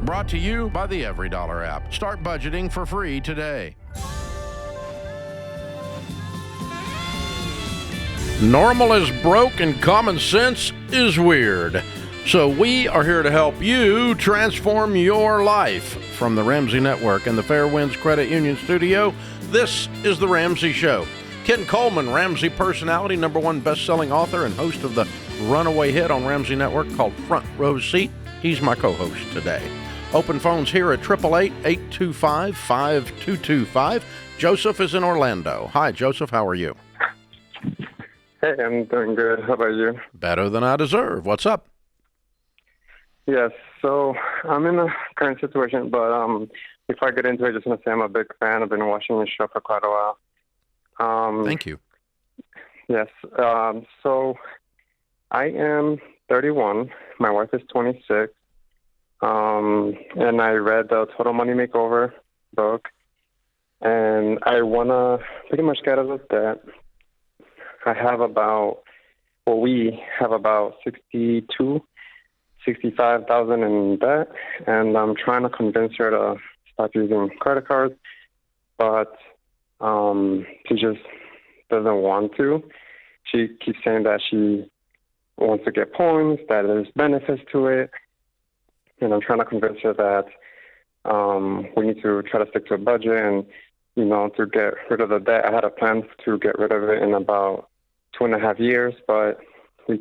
Brought to you by the EveryDollar app. Start budgeting for free today. Normal is broke and common sense is weird. So we are here to help you transform your life. From the Ramsey Network and the Fairwinds Credit Union Studio, this is The Ramsey Show. Ken Coleman, Ramsey personality, #1 best-selling author and host of the runaway hit on Ramsey Network called Front Row Seat. He's my co-host today. Open phones here at 888-825-5225. Joseph is in Orlando. Hi, Joseph. How are you? Hey, I'm doing good. How about you? Better than I deserve. What's up? Yes, so I'm in a current situation, but before I get into it, I just want to say I'm a big fan. I've been watching your show for quite a while. Thank you. Yes, so I am 31. My wife is 26. And I read the Total Money Makeover book, and I want to pretty much get out of debt. We have about 65,000 in debt, and I'm trying to convince her to stop using credit cards, but she just doesn't want to. She keeps saying that she wants to get points, that there's benefits to it, and I'm trying to convince her that we need to try to stick to a budget and, to get rid of the debt. I had a plan to get rid of it in about 2.5 years, but we're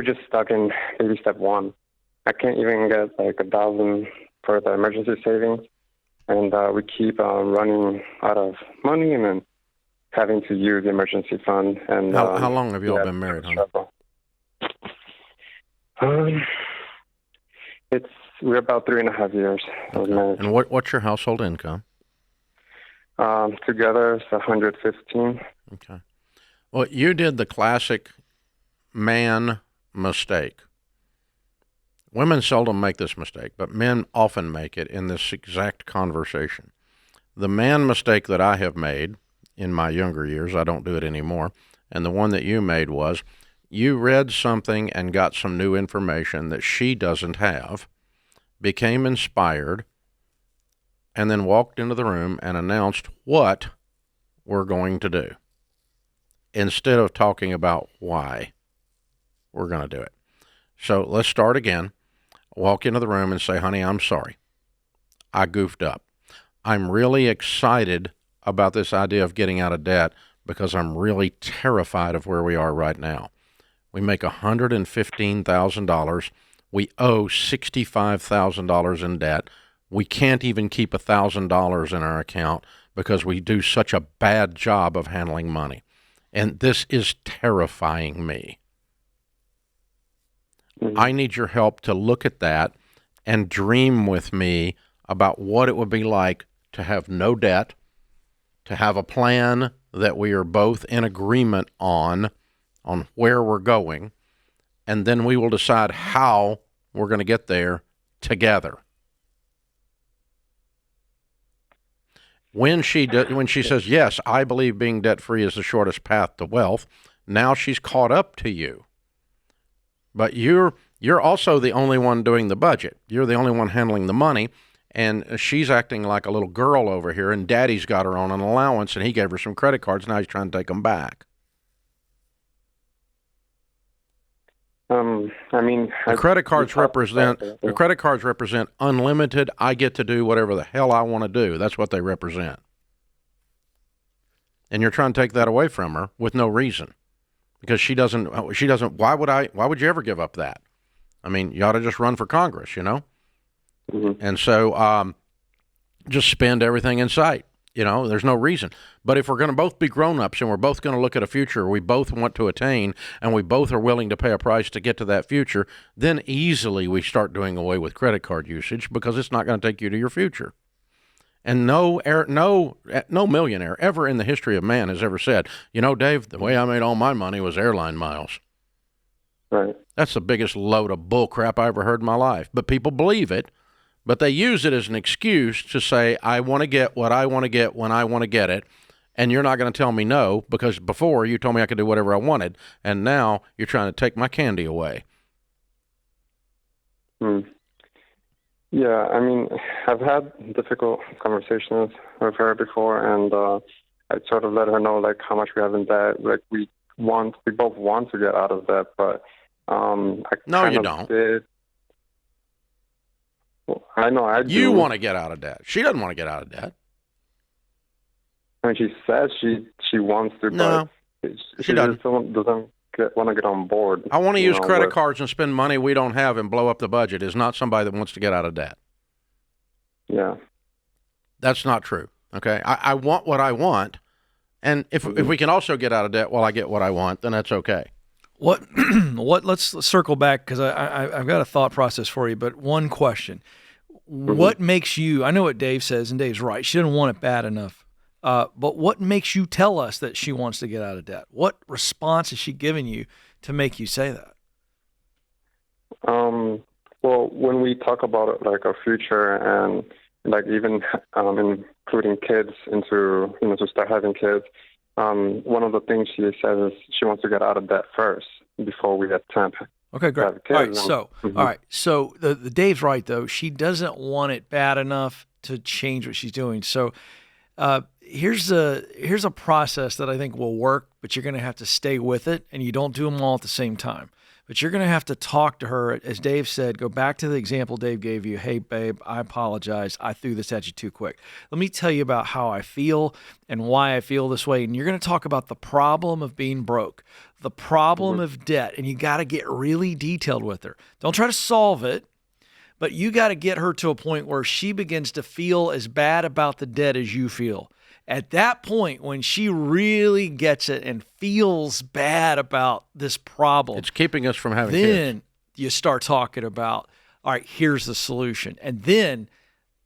just stuck in baby step 1. I can't even get like $1,000 for the emergency savings, and we keep running out of money and then having to use the emergency fund. And how long have you all been married, honey? We're about 3.5 years of marriage. And what's your household income? Together it's 115. Okay. Well, you did the classic man mistake. Women seldom make this mistake, but men often make it in this exact conversation. The man mistake that I have made in my younger years, I don't do it anymore, and the one that you made was you read something and got some new information that she doesn't have, became inspired, and then walked into the room and announced what we're going to do instead of talking about why we're going to do it. So let's start again. Walk into the room and say, honey, I'm sorry. I goofed up. I'm really excited about this idea of getting out of debt because I'm really terrified of where we are right now. We make $115,000. We owe $65,000 in debt. We can't even keep $1,000 in our account because we do such a bad job of handling money. And this is terrifying me. Mm-hmm. I need your help to look at that and dream with me about what it would be like to have no debt, to have a plan that we are both in agreement on where we're going, and then we will decide how we're going to get there together. When she says, yes, I believe being debt-free is the shortest path to wealth, now she's caught up to you. But you're also the only one doing the budget. You're the only one handling the money, and she's acting like a little girl over here, and daddy's got her on an allowance, and he gave her some credit cards. Now he's trying to take them back. The credit cards represent unlimited. I get to do whatever the hell I want to do. That's what they represent. And you're trying to take that away from her with no reason, because she doesn't. Why would you ever give up that? I mean, you ought to just run for Congress, Mm-hmm. And so just spend everything in sight. There's no reason. But if we're going to both be grown-ups and we're both going to look at a future we both want to attain and we both are willing to pay a price to get to that future, then easily we start doing away with credit card usage because it's not going to take you to your future. And no millionaire ever in the history of man has ever said, Dave, the way I made all my money was airline miles. Right. That's the biggest load of bull crap I ever heard in my life. But people believe it. But they use it as an excuse to say, I want to get what I want to get when I want to get it, and you're not going to tell me no, because before you told me I could do whatever I wanted, and now you're trying to take my candy away. Mm. Yeah, I mean, I've had difficult conversations with her before, and I sort of let her know like how much we have in debt. Like we both want to get out of debt, but I No, kind you of don't. did. Well, I know I You do. want to get out of debt. She doesn't want to get out of debt. I mean, she says she wants to, but No, she she doesn't. just doesn't want to get on board. I want to You use know, credit with cards and spend money we don't have and blow up the budget is not somebody that wants to get out of debt. yeah. That's not true. Okay. I want what I want. And if we can also get out of debt while I get what I want, then that's okay. What? Let's circle back because I've got a thought process for you. But one question: what makes you? I know what Dave says, and Dave's right. She didn't want it bad enough. But what makes you tell us that she wants to get out of debt? What response is she giving you to make you say that? Well, when we talk about it, like our future and like even including kids into to start having kids, one of the things she says is she wants to get out of debt first before we attempt Okay, to great. have kids. All right, all right. So the Dave's right though. She doesn't want it bad enough to change what she's doing. So here's a process that I think will work, but you're going to have to stay with it, and you don't do them all at the same time. But you're going to have to talk to her, as Dave said. Go back to the example Dave gave you. Hey, babe, I apologize. I threw this at you too quick. Let me tell you about how I feel and why I feel this way. And you're going to talk about the problem of being broke, the problem of debt, and you got to get really detailed with her. Don't try to solve it. But you got to get her to a point where she begins to feel as bad about the debt as you feel. At that point, when she really gets it and feels bad about this problem, It's keeping us from having kids. then you start talking about, all right, here's the solution. And then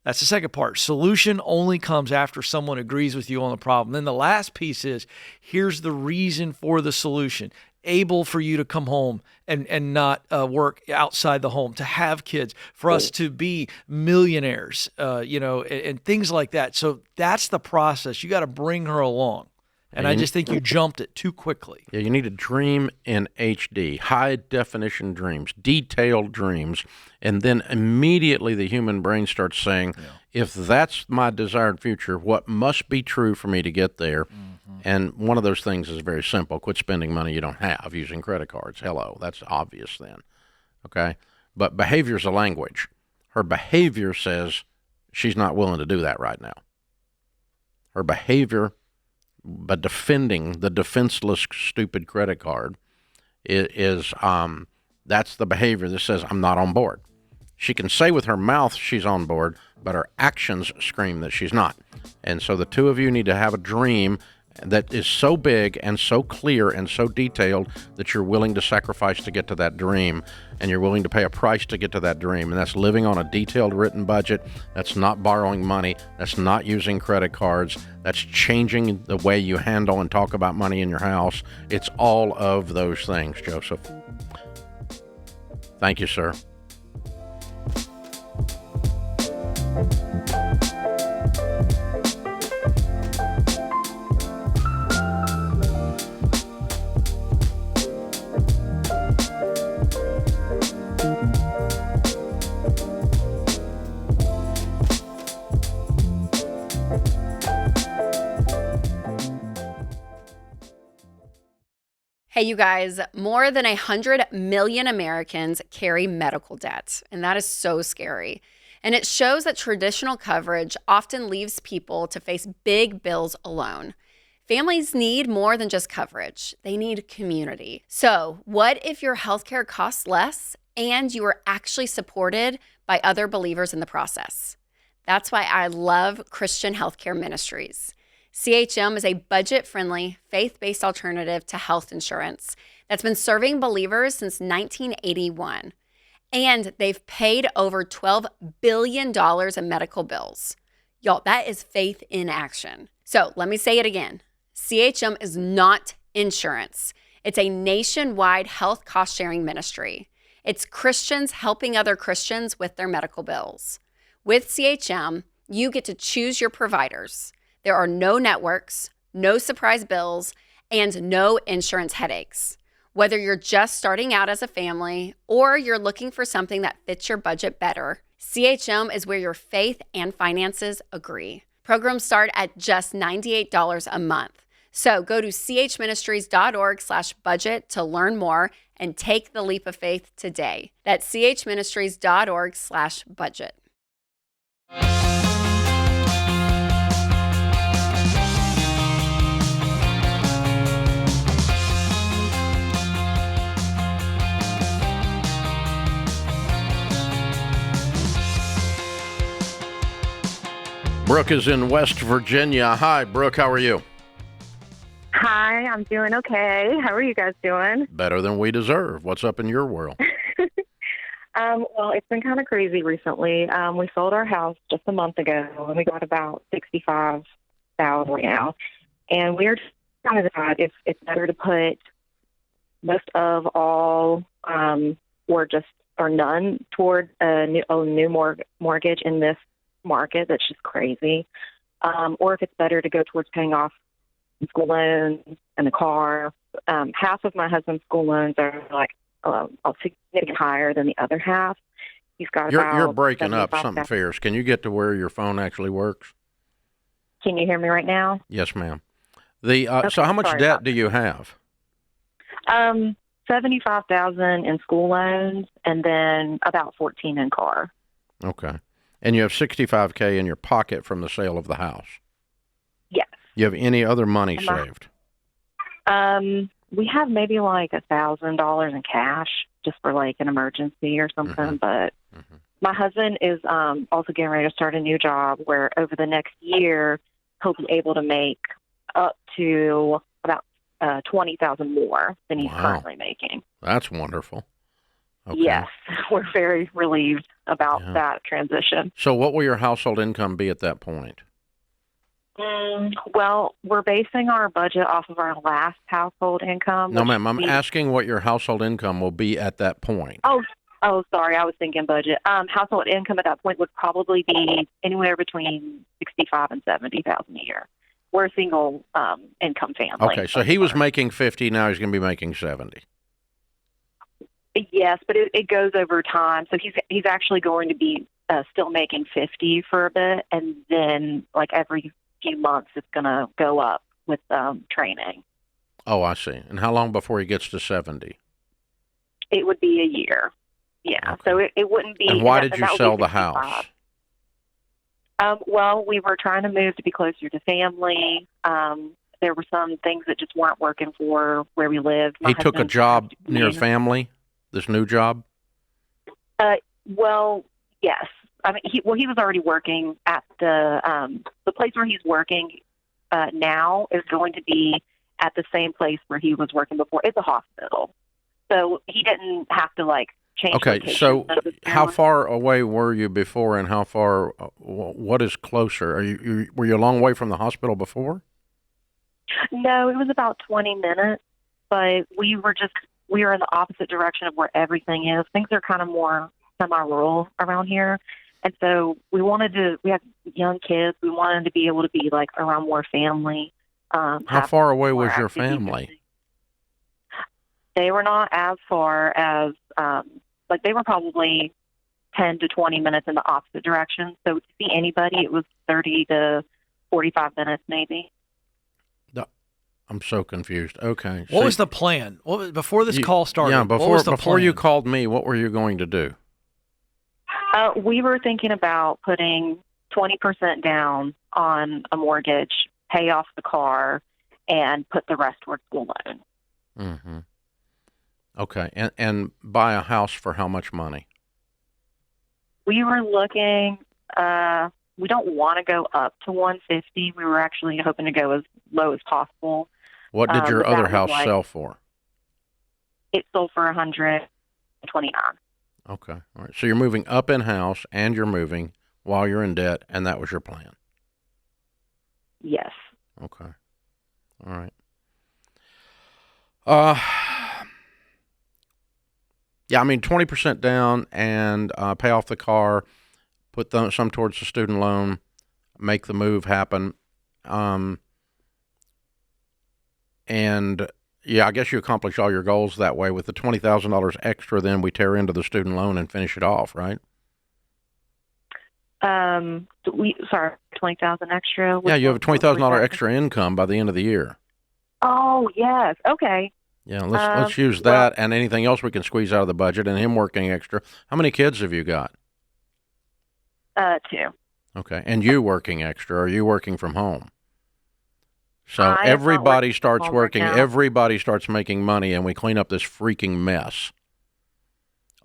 that's the second part. Solution only comes after someone agrees with you on the problem. Then the last piece is, here's the reason for the solution. Able for you to come home and not work outside the home, to have kids, for us to be millionaires, and things like that. So that's the process. You got to bring her along. And I just think you jumped it too quickly. Yeah, you need to dream in HD, high definition dreams, detailed dreams, and then immediately the human brain starts saying, if that's my desired future, what must be true for me to get there? And one of those things is very simple. Quit spending money you don't have using credit cards. Hello, that's obvious then. Okay? But behavior's a language. Her behavior says she's not willing to do that right now. Her behavior, by defending the defenseless, stupid credit card, is that's the behavior that says, I'm not on board. She can say with her mouth she's on board, but her actions scream that she's not. And so the two of you need to have a dream that is so big and so clear and so detailed that you're willing to sacrifice to get to that dream, and you're willing to pay a price to get to that dream. And that's living on a detailed written budget. That's not borrowing money. That's not using credit cards. That's changing the way you handle and talk about money in your house. It's all of those things, Joseph. Thank you, sir. Hey, you guys, more than 100 million Americans carry medical debt, and that is so scary. And it shows that traditional coverage often leaves people to face big bills alone. Families need more than just coverage. They need community. So, what if your healthcare costs less and you are actually supported by other believers in the process? That's why I love Christian Healthcare Ministries. CHM is a budget-friendly, faith-based alternative to health insurance that's been serving believers since 1981. And they've paid over $12 billion in medical bills. Y'all, that is faith in action. So let me say it again. CHM is not insurance. It's a nationwide health cost-sharing ministry. It's Christians helping other Christians with their medical bills. With CHM, you get to choose your providers. There are no networks, no surprise bills, and no insurance headaches. Whether you're just starting out as a family or you're looking for something that fits your budget better, CHM is where your faith and finances agree. Programs start at just $98 a month. So go to chministries.org/budget to learn more and take the leap of faith today. That's chministries.org/budget. Brooke is in West Virginia. Hi, Brooke. How are you? Hi, I'm doing okay. How are you guys doing? Better than we deserve. What's up in your world? Well, it's been kind of crazy recently. We sold our house just a month ago, and we got about $65,000 right now. And we're just trying to decide if it's better to put most of all or none toward a new mortgage in this market that's just crazy, or if it's better to go towards paying off school loans and the car. Half of my husband's school loans are like significantly higher than the other half. He's got You're breaking up 75,000. something fierce. Can you get to where your phone actually works? Can you hear me right now? Yes, ma'am. So how much sorry debt about do you have? 75,000 in school loans, and then about 14 in car. Okay. And you have $65K in your pocket from the sale of the house. Yes. You have any other money Am saved? We have maybe like $1,000 in cash just for like an emergency or something. But my husband is also getting ready to start a new job where over the next year he'll be able to make up to about $20,000 more than he's currently making. That's wonderful. Okay. Yes, we're very relieved about that transition. So what will your household income be at that point? Well, we're basing our budget off of our last household income. No, ma'am. I'm asking what your household income will be at that point. Oh, sorry. I was thinking budget. Household income at that point would probably be anywhere between $65,000 and $70,000 a year. We're a single income family. Okay, so he was making 50. Now he's going to be making 70. Yes, but it goes over time. So he's actually going to be still making 50 for a bit, and then like every few months it's going to go up with training. Oh, I see. And how long before he gets to 70? It would be a year. Yeah. Okay. So it wouldn't be. And why did you sell the house? Well, we were trying to move to be closer to family. There were some things that just weren't working for where we lived. He took a job near family. This new job? Well, yes. I mean, he was already working at the place where he's working now is going to be at the same place where he was working before. It's a hospital, so he didn't have to like change. Okay, so how far away were you before, and how far? What is closer? Were you a long way from the hospital before? No, it was about 20 minutes, but we were in the opposite direction of where everything is. Things are kind of more semi-rural around here. And so we have young kids. We wanted to be able to be like around more family. How far away was your family? They were not as far as, they were probably 10 to 20 minutes in the opposite direction. So to see anybody, it was 30 to 45 minutes maybe. I'm so confused. Okay. What was the plan? Before this call started? Yeah, what was the before plan? you called me, what were you going to do? We were thinking about putting 20% down on a mortgage, pay off the car, and put the rest towards school loan. Mm-hmm. Okay, and buy a house for how much money? We were looking. We don't want to go up to 150. We were actually hoping to go as low as possible. What did your other house sell for? It sold for $129,000. Okay. All right. So you're moving up in house and you're moving while you're in debt, and that was your plan? Yes. Okay. All right. Yeah, I mean, 20% down and pay off the car, put some towards the student loan, make the move happen. And yeah, I guess you accomplish all your goals that way. With the $20,000 extra, then we tear into the student loan and finish it off, right? Sorry, 20,000 extra. Yeah, you have a $20,000 that? extra income by the end of the year. Oh, yes. Okay. Yeah, let's use that and anything else we can squeeze out of the budget and him working extra. How many kids have you got? 2. Okay, and you working extra? Are you working from home? So I am not everybody working starts from home right working, now. everybody starts making money, and we clean up this freaking mess.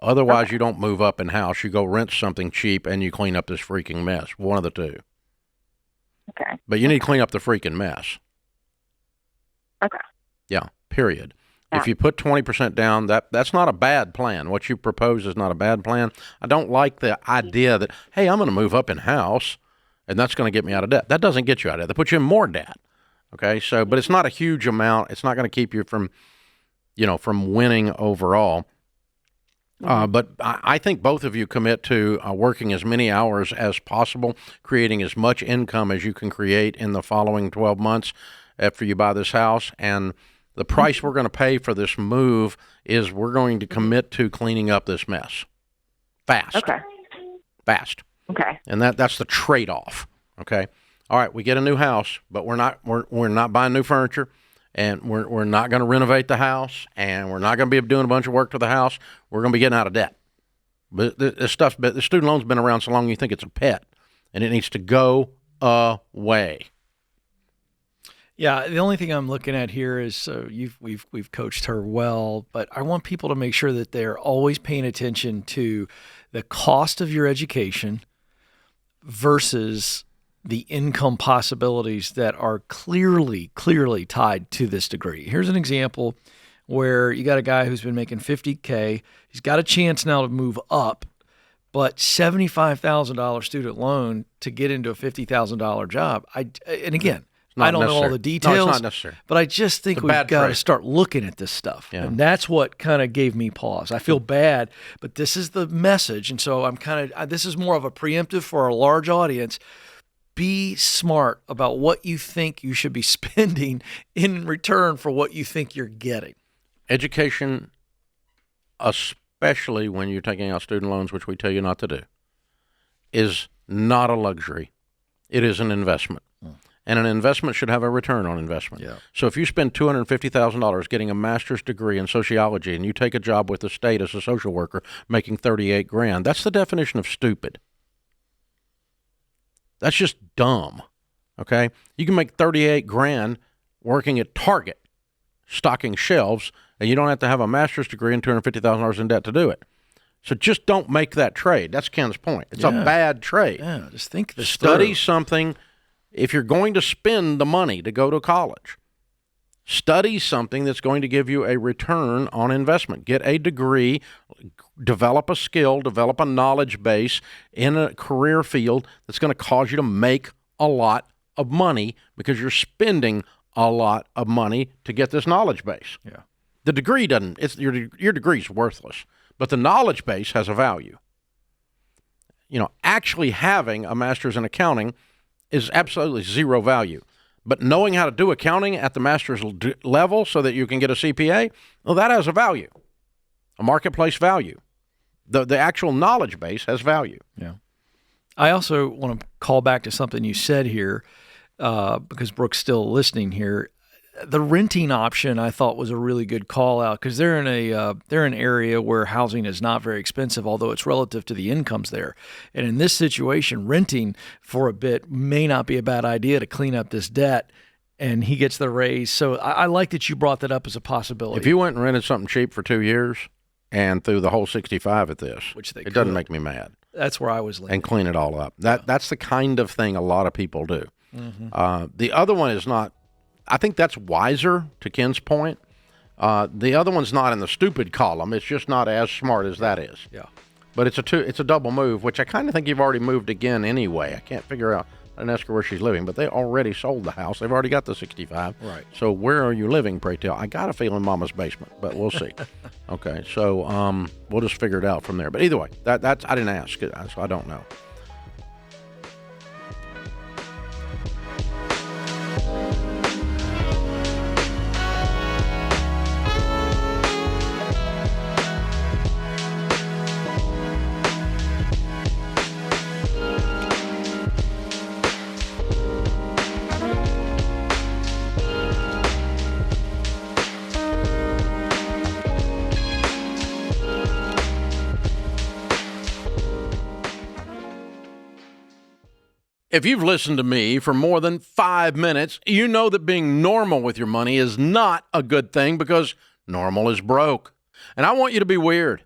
Otherwise, you don't move up in house. You go rent something cheap, and you clean up this freaking mess. One of the two. Okay. But you need to clean up the freaking mess. Okay. Yeah, period. Yeah. If you put 20% down, that's not a bad plan. What you propose is not a bad plan. I don't like the idea that, hey, I'm going to move up in house, and that's going to get me out of debt. That doesn't get you out of debt. That puts you in more debt. Okay, so, but it's not a huge amount. It's not going to keep you from, from winning overall. But I think both of you commit to working as many hours as possible, creating as much income as you can create in the following 12 months after you buy this house. And the price we're going to pay for this move is we're going to commit to cleaning up this mess fast. Okay. Fast. Okay. And that's the trade-off. Okay. All right, we get a new house, but we're not buying new furniture, and we're not going to renovate the house, and we're not going to be doing a bunch of work to the house. We're going to be getting out of debt. But the student loan's been around so long you think it's a pet, and it needs to go away. Yeah, the only thing I'm looking at here is we've coached her well, but I want people to make sure that they're always paying attention to the cost of your education versus the income possibilities that are clearly tied to this degree. Here's an example where you got a guy who's been making $50K. He's got a chance now to move up, but $75,000 student loan to get into a $50,000 job. And again, I don't know all the details. No, it's not necessary. But I just think we've got to start looking at this stuff. Yeah. And that's what kind of gave me pause. I feel bad, but this is the message. And so this is more of a preemptive for a large audience. Be smart about what you think you should be spending in return for what you think you're getting. Education, Especially when you're taking out student loans, which we tell you not to do, is not a luxury. It is an investment. And an investment should have a return on investment. Yeah. So if you spend $250,000 getting a master's degree in sociology and you take a job with the state as a social worker making $38,000, that's the definition of stupid. That's just dumb. Okay? You can make $38,000 working at Target, stocking shelves, and you don't have to have a master's degree and $250,000 in debt to do it. So just don't make that trade. That's Ken's point. It's a bad trade. Yeah, just think this Study through. something. If you're going to spend the money to go to college, study something that's going to give you a return on investment. Get a degree, develop a skill, develop a knowledge base in a career field that's going to cause you to make a lot of money because you're spending a lot of money to get this knowledge base. Yeah. The degree doesn't, your degree's worthless, but the knowledge base has a value. Actually having a master's in accounting is absolutely zero value. But knowing how to do accounting at the master's level so that you can get a CPA, well, that has a value, a marketplace value. The actual knowledge base has value. Yeah. I also want to call back to something you said here because Brooke's still listening here. The renting option I thought was a really good call out because they're in an area where housing is not very expensive, although it's relative to the incomes there. And in this situation, renting for a bit may not be a bad idea to clean up this debt, and he gets the raise. So I like that you brought that up as a possibility. If you went and rented something cheap for 2 years and through the whole 65 at this, it doesn't make me mad. That's where I was leaning. And clean it all up. That's the kind of thing a lot of people do. Mm-hmm. The other one is not. I think that's wiser, to Ken's point. The other one's not in the stupid column. It's just not as smart as that is. Yeah. But it's a double move, which I kind of think you've already moved again anyway. I can't figure out. I didn't ask her where she's living, but they already sold the house. They've already got the 65. Right. So where are you living, pray tell? I got a feeling Mama's basement, but we'll see. Okay. So we'll just figure it out from there. But either way, that's I didn't ask, so I don't know. If you've listened to me for more than 5 minutes, you know that being normal with your money is not a good thing because normal is broke. And I want you to be weird.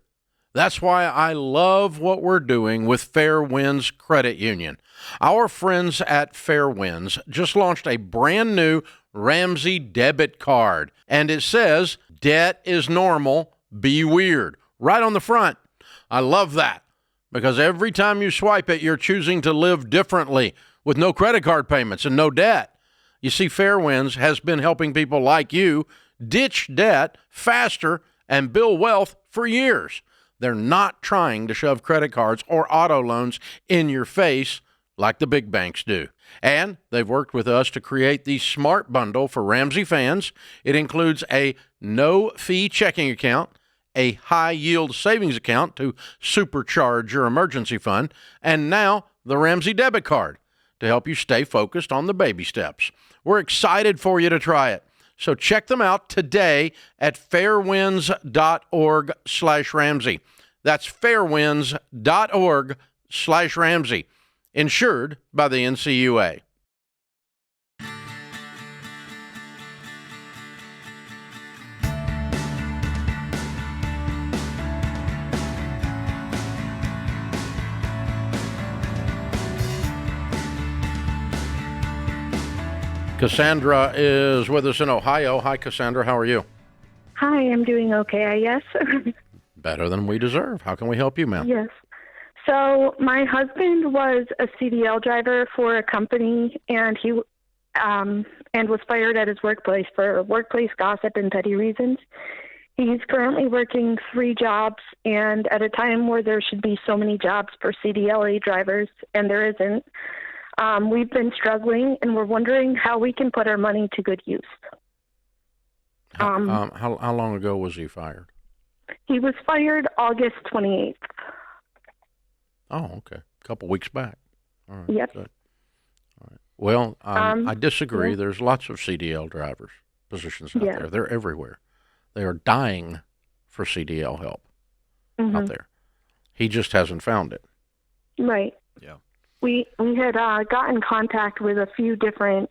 That's why I love what we're doing with Fair Winds Credit Union. Our friends at Fair Winds just launched a brand new Ramsey debit card, and it says, "Debt is normal, be weird," right on the front. I love that because every time you swipe it, you're choosing to live differently with no credit card payments and no debt. You see, Fair Winds has been helping people like you ditch debt faster and build wealth for years. They're not trying to shove credit cards or auto loans in your face like the big banks do. And they've worked with us to create the Smart Bundle for Ramsey fans. It includes a no-fee checking account, a high-yield savings account to supercharge your emergency fund, and now the Ramsey debit card to help you stay focused on the baby steps. We're excited for you to try it. So check them out today at fairwinds.org/Ramsey. That's fairwinds.org/Ramsey. Insured by the NCUA. Cassandra is with us in Ohio. Hi, Cassandra. How are you? Hi, I'm doing okay, I guess. Better than we deserve. How can we help you, ma'am? Yes. So my husband was a CDL driver for a company, and he was fired at his workplace for workplace gossip and petty reasons. He's currently working 3 jobs, and at a time where there should be so many jobs for CDLA drivers, and there isn't. We've been struggling, and we're wondering how we can put our money to good use. How long ago was he fired? He was fired August 28th. Oh, okay. A couple weeks back. All right. Yep. Good. All right. Well, I disagree. Yeah. There's lots of CDL drivers positions out Yeah. there. They're everywhere. They are dying for CDL help out there. He just hasn't found it. Right. Yeah. We had got in contact with a few different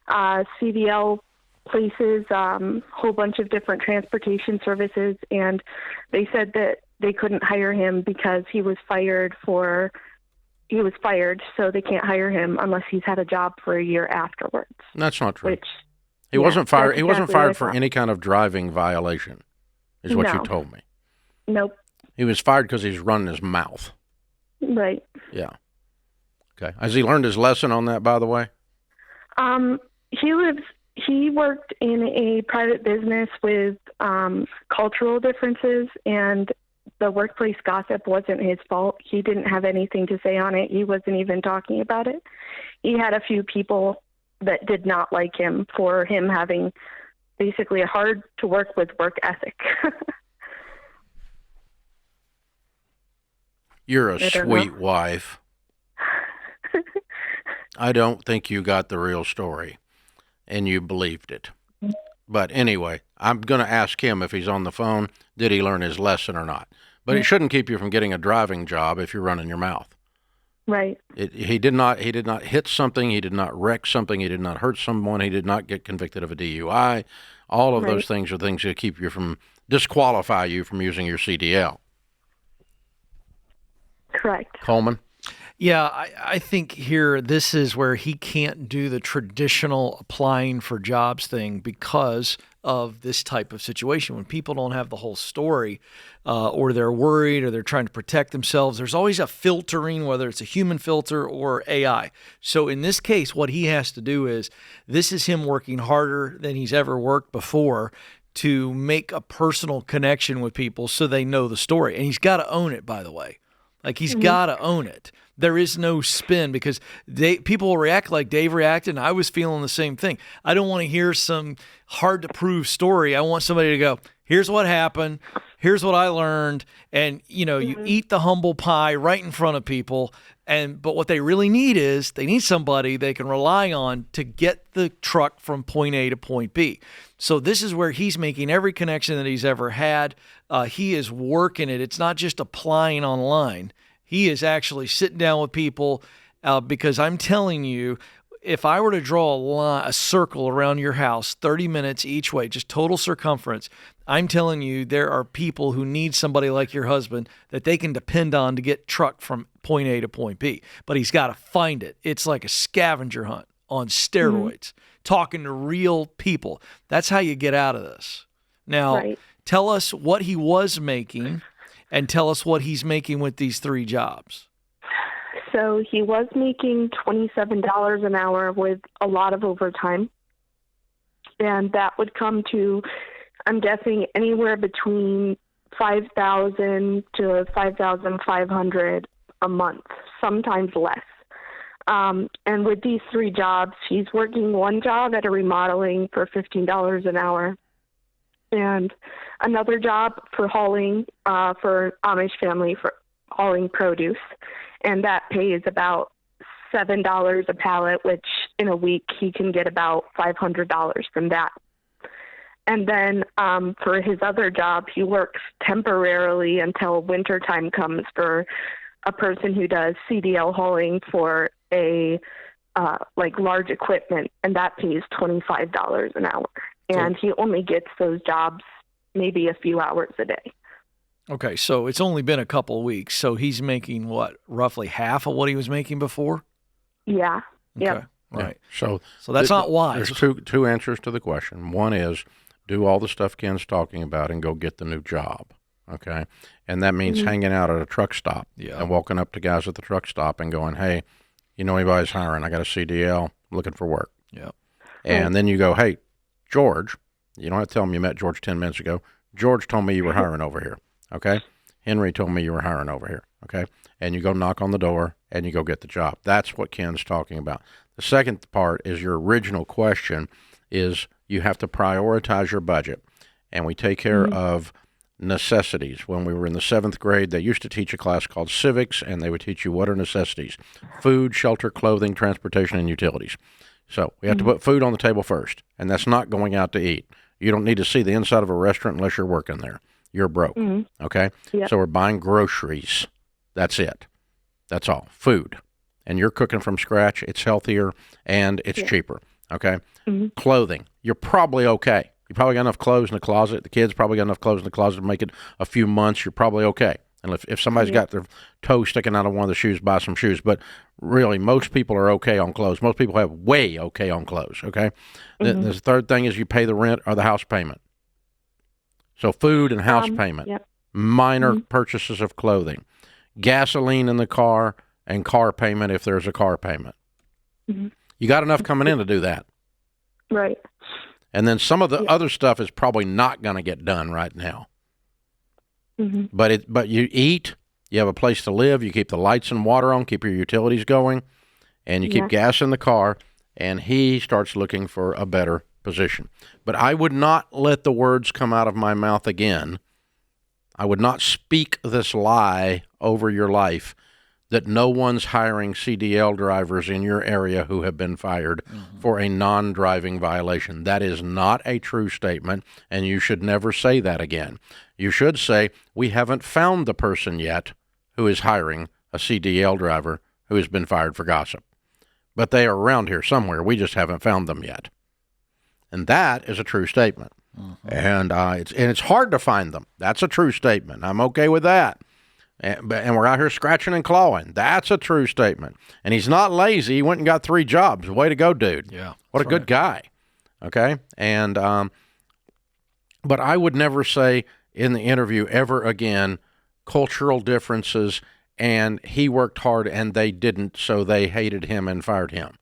CDL places, whole bunch of different transportation services, and they said that they couldn't hire him because he was fired, so they can't hire him unless he's had a job for a year afterwards. That's not true. Which He wasn't fired. He wasn't exactly what I fired for thought. any kind of driving violation, is what you No. told me. Nope. He was fired because he's running his mouth. Right. Yeah. Okay. Has he learned his lesson on that, by the way? He worked in a private business with cultural differences, and the workplace gossip wasn't his fault. He didn't have anything to say on it. He wasn't even talking about it. He had a few people that did not like him for him having basically a hard to work with work ethic. You're a I don't sweet know. wife. I don't think you got the real story, and you believed it. But anyway, I'm going to ask him if he's on the phone, did he learn his lesson or not? But it shouldn't keep you from getting a driving job if you're running your mouth. Right. He did not hit something. He did not wreck something. He did not hurt someone. He did not get convicted of a DUI. All of those things are things that keep you from, disqualify you from using your CDL. Correct. Coleman? Yeah, I think here this is where he can't do the traditional applying for jobs thing because of this type of situation. When people don't have the whole story, or they're worried, or they're trying to protect themselves, there's always a filtering, whether it's a human filter or AI. So in this case, what he has to do is, this is him working harder than he's ever worked before to make a personal connection with people so they know the story. And he's got to own it, by the way. Like, he's got to own it. There is no spin, because people will react like Dave reacted, and I was feeling the same thing. I don't want to hear some hard-to-prove story. I want somebody to go, here's what happened, here's what I learned, and, you eat the humble pie right in front of people. But what they really need is, they need somebody they can rely on to get the truck from point A to point B. So this is where he's making every connection that he's ever had. He is working it. It's not just applying online. He is actually sitting down with people, because I'm telling you, if I were to draw a circle around your house, 30 minutes each way, just total circumference, I'm telling you, there are people who need somebody like your husband that they can depend on to get trucked from point A to point B. But he's got to find it. It's like a scavenger hunt on steroids, talking to real people. That's how you get out of this. Now, tell us what he was making and tell us what he's making with these 3 jobs. So he was making $27 an hour with a lot of overtime. And that would come to, I'm guessing, anywhere between $5,000 to $5,500 a month, sometimes less. And with these 3 jobs, he's working one job at a remodeling for $15 an hour, and another job for hauling for Amish family for hauling produce, and that pays about $7 a pallet, which in a week he can get about $500 from that. And then for his other job, he works temporarily until wintertime comes for a person who does CDL hauling for a like large equipment, and that pays $25 an hour. And he only gets those jobs maybe a few hours a day. Okay, so it's only been a couple of weeks. So he's making what, roughly half of what he was making before? Yeah. Okay. Yep. Right. So that's not wise. There's two answers to the question. One is do all the stuff Ken's talking about and go get the new job. Okay. And that means hanging out at a truck stop and walking up to guys at the truck stop and going, hey, you know anybody's hiring? I got a CDL, looking for work. Yeah. And then you go, hey, George, you don't have to tell him you met George 10 minutes ago. George told me you were hiring over here. Okay. Henry told me you were hiring over here. Okay. And you go knock on the door and you go get the job. That's what Ken's talking about. The second part is your original question is you have to prioritize your budget. And we take care of necessities. When we were in the 7th grade, they used to teach a class called civics, and they would teach you what are necessities: food, shelter, clothing, transportation, and utilities. So we have to put food on the table first, and that's not going out to eat. You don't need to see the inside of a restaurant unless you're working there. You're broke, okay? Yep. So we're buying groceries. That's it. That's all. Food. And you're cooking from scratch. It's healthier, and it's cheaper, okay? Clothing. You're probably okay. You probably got enough clothes in the closet. The kids probably got enough clothes in the closet to make it a few months. You're probably okay. And if somebody's got their toe sticking out of one of the shoes, buy some shoes. But really, most people are okay on clothes. Most people have way okay on clothes, okay? The third thing is you pay the rent or the house payment. So food and house payment. Yep. Minor purchases of clothing. Gasoline in the car and car payment if there's a car payment. You got enough coming in to do that. Right. And then some of the other stuff is probably not going to get done right now. But you eat, you have a place to live, you keep the lights and water on, keep your utilities going, and you keep gas in the car, and he starts looking for a better position. But I would not let the words come out of my mouth again. I would not speak this lie over your life that no one's hiring CDL drivers in your area who have been fired for a non-driving violation. That is not a true statement, and you should never say that again. You should say, we haven't found the person yet who is hiring a CDL driver who has been fired for gossip. But they are around here somewhere. We just haven't found them yet. And that is a true statement. And it's hard to find them. That's a true statement. I'm okay with that. And we're out here scratching and clawing. That's a true statement. And he's not lazy. He went and got 3 jobs. Way to go, dude. Yeah. What a good guy. Okay? And but I would never say in the interview ever again cultural differences and he worked hard and they didn't, so they hated him and fired him.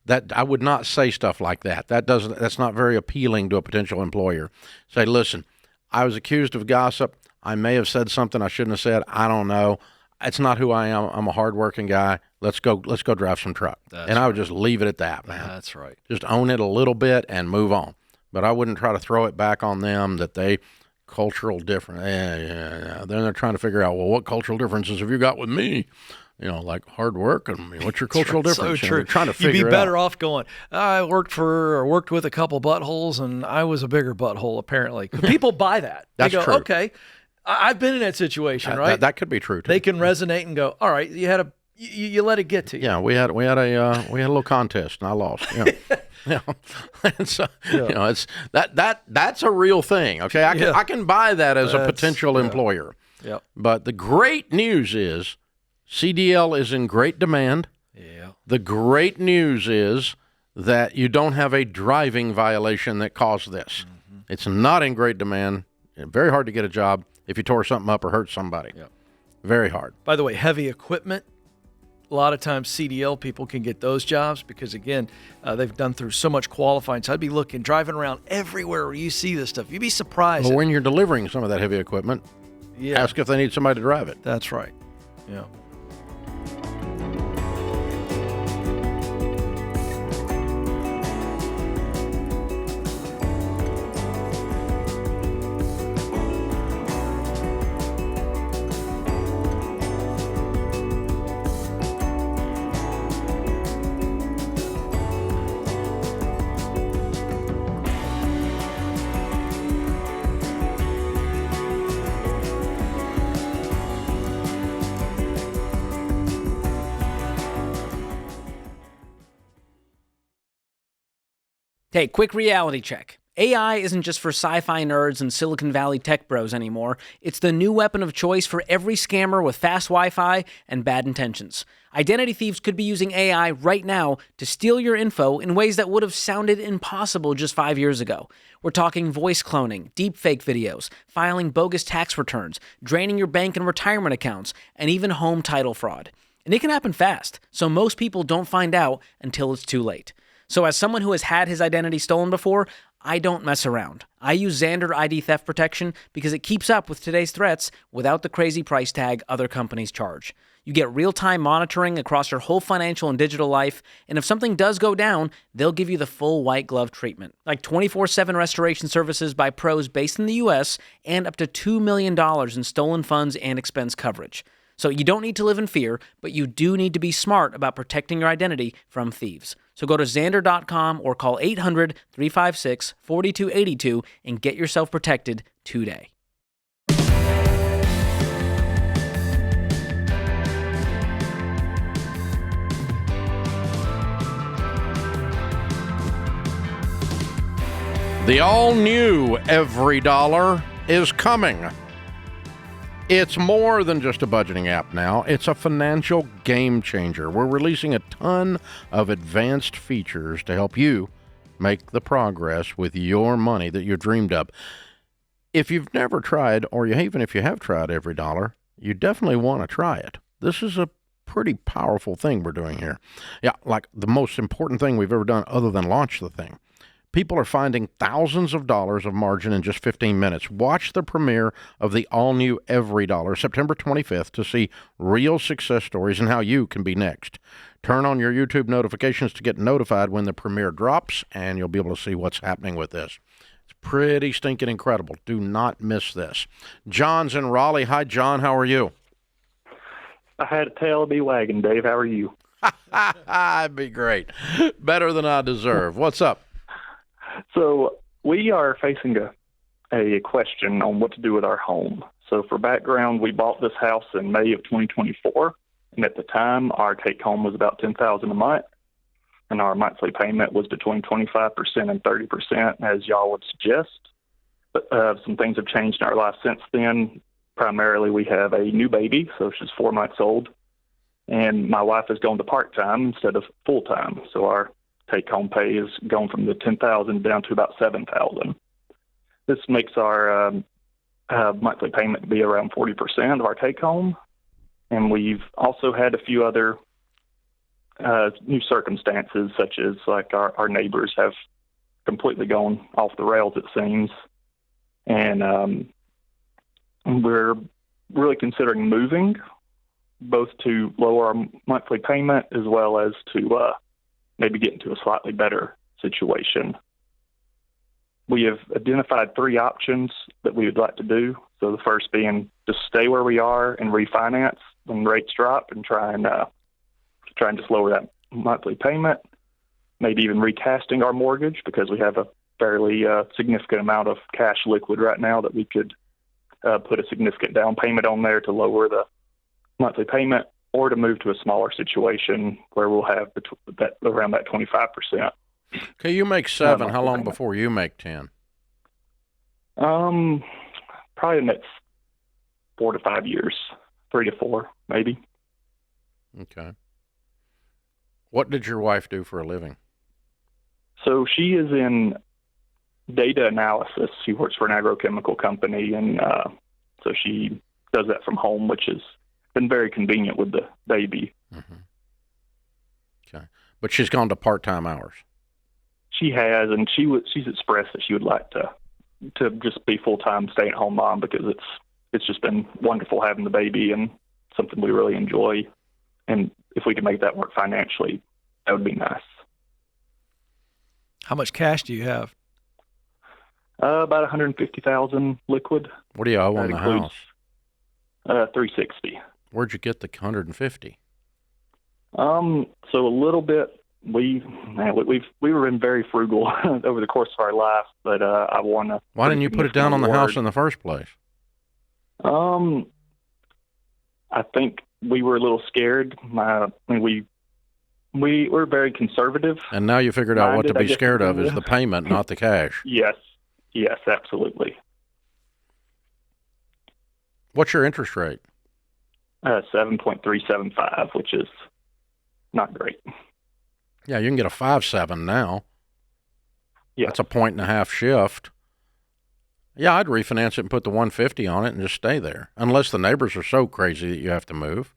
That I would not say stuff like that. That's not very appealing to a potential employer. Say, listen, I was accused of gossip. I may have said something I shouldn't have said. I don't know. It's not who I am. I'm a hardworking guy. Let's go drive some truck. I would just leave it at that, man. That's right. Just own it a little bit and move on. But I wouldn't try to throw it back on them that they cultural difference. Then they're trying to figure out, well, what cultural differences have you got with me? You know, like hard work and what's your cultural difference? So true. Trying to figure You'd be it better out. off going, I worked with a couple buttholes and I was a bigger butthole, apparently. People buy that. That's they go, true. Okay, I've been in that situation, right? That could be true, too. They can resonate and go, all right, you had You let it get to you. Yeah, we had a little contest and I lost. Yeah. Yeah. And so, it's that's a real thing. Okay, I can buy that as a potential employer. Yep. But the great news is CDL is in great demand. Yeah. The great news is that you don't have a driving violation that caused this. Mm-hmm. It's not in great demand. Very hard to get a job if you tore something up or hurt somebody. Yep. Very hard. By the way, heavy equipment, a lot of times CDL people can get those jobs because, again, they've done through so much qualifying. So I'd be driving around everywhere where you see this stuff. You'd be surprised. Well, when you're delivering some of that heavy equipment, ask if they need somebody to drive it. That's right. Yeah. Okay, quick reality check. AI isn't just for sci-fi nerds and Silicon Valley tech bros anymore. It's the new weapon of choice for every scammer with fast Wi-Fi and bad intentions. Identity thieves could be using AI right now to steal your info in ways that would have sounded impossible just 5 years ago. We're talking voice cloning, deepfake videos, filing bogus tax returns, draining your bank and retirement accounts, and even home title fraud. And it can happen fast, so most people don't find out until it's too late. So as someone who has had his identity stolen before, I don't mess around. I use Xandr ID theft protection because it keeps up with today's threats without the crazy price tag other companies charge. You get real-time monitoring across your whole financial and digital life, and if something does go down, they'll give you the full white glove treatment, like 24/7 restoration services by pros based in the U.S. and up to $2 million in stolen funds and expense coverage. So you don't need to live in fear, but you do need to be smart about protecting your identity from thieves. So go to Xandr.com or call 800-356-4282 and get yourself protected today. The all-new Every Dollar is coming. It's more than just a budgeting app now. It's a financial game changer. We're releasing a ton of advanced features to help you make the progress with your money that you dreamed of. If you've never tried, or even if you have tried Every Dollar, you definitely want to try it. This is a pretty powerful thing we're doing here. Yeah, like the most important thing we've ever done other than launch the thing. People are finding thousands of dollars of margin in just 15 minutes. Watch the premiere of the all-new Every Dollar, September 25th, to see real success stories and how you can be next. Turn on your YouTube notifications to get notified when the premiere drops, and you'll be able to see what's happening with this. It's pretty stinking incredible. Do not miss this. John's in Raleigh. Hi, John. How are you? I had a tail to be wagging, Dave. How are you? I'd be great. Better than I deserve. What's up? So we are facing a question on what to do with our home. So for background, we bought this house in May of 2024, and at the time, our take-home was about $10,000 a month, and our monthly payment was between 25% and 30%, as y'all would suggest. But some things have changed in our life since then. Primarily, we have a new baby, so she's 4 months old, and my wife has gone to part-time instead of full-time, so our take-home pay is going from the $10,000 down to about $7,000. This makes our monthly payment be around 40% of our take-home, and we've also had a few other new circumstances, such as like our neighbors have completely gone off the rails, it seems, and we're really considering moving, both to lower our monthly payment as well as to maybe get into a slightly better situation. We have identified 3 options that we would like to do. So the first being just stay where we are and refinance when rates drop and try and just lower that monthly payment. Maybe even recasting our mortgage because we have a fairly significant amount of cash liquid right now that we could put a significant down payment on there to lower the monthly payment. or to move to a smaller situation where we'll have around that 25%. Okay, you make 7. How long before you make 10? Probably the next 4 to 5 years, 3 to 4, maybe. Okay. What did your wife do for a living? So she is in data analysis. She works for an agrochemical company, and so she does that from home, which has been very convenient with the baby. Mm-hmm. Okay. But she's gone to part-time hours. She has, and she's expressed that she would like to just be full-time stay-at-home mom, because it's just been wonderful having the baby and something we really enjoy. And if we could make that work financially, that would be nice. How much cash do you have? About $150,000 liquid. What do you owe on the house? $360,000. Where'd you get the $150,000? So a little bit. We were been very frugal over the course of our life, but I won a. Why didn't you put it down on the house in the first place? I think we were a little scared. We were very conservative. And now you figured out what to be scared of is the payment, not the cash. Yes, absolutely. What's your interest rate? 7.375, which is not great. Yeah, you can get a 5.7 now. Yeah, that's a 1.5 shift. Yeah, I'd refinance it and put the 150 on it and just stay there, unless the neighbors are so crazy that you have to move.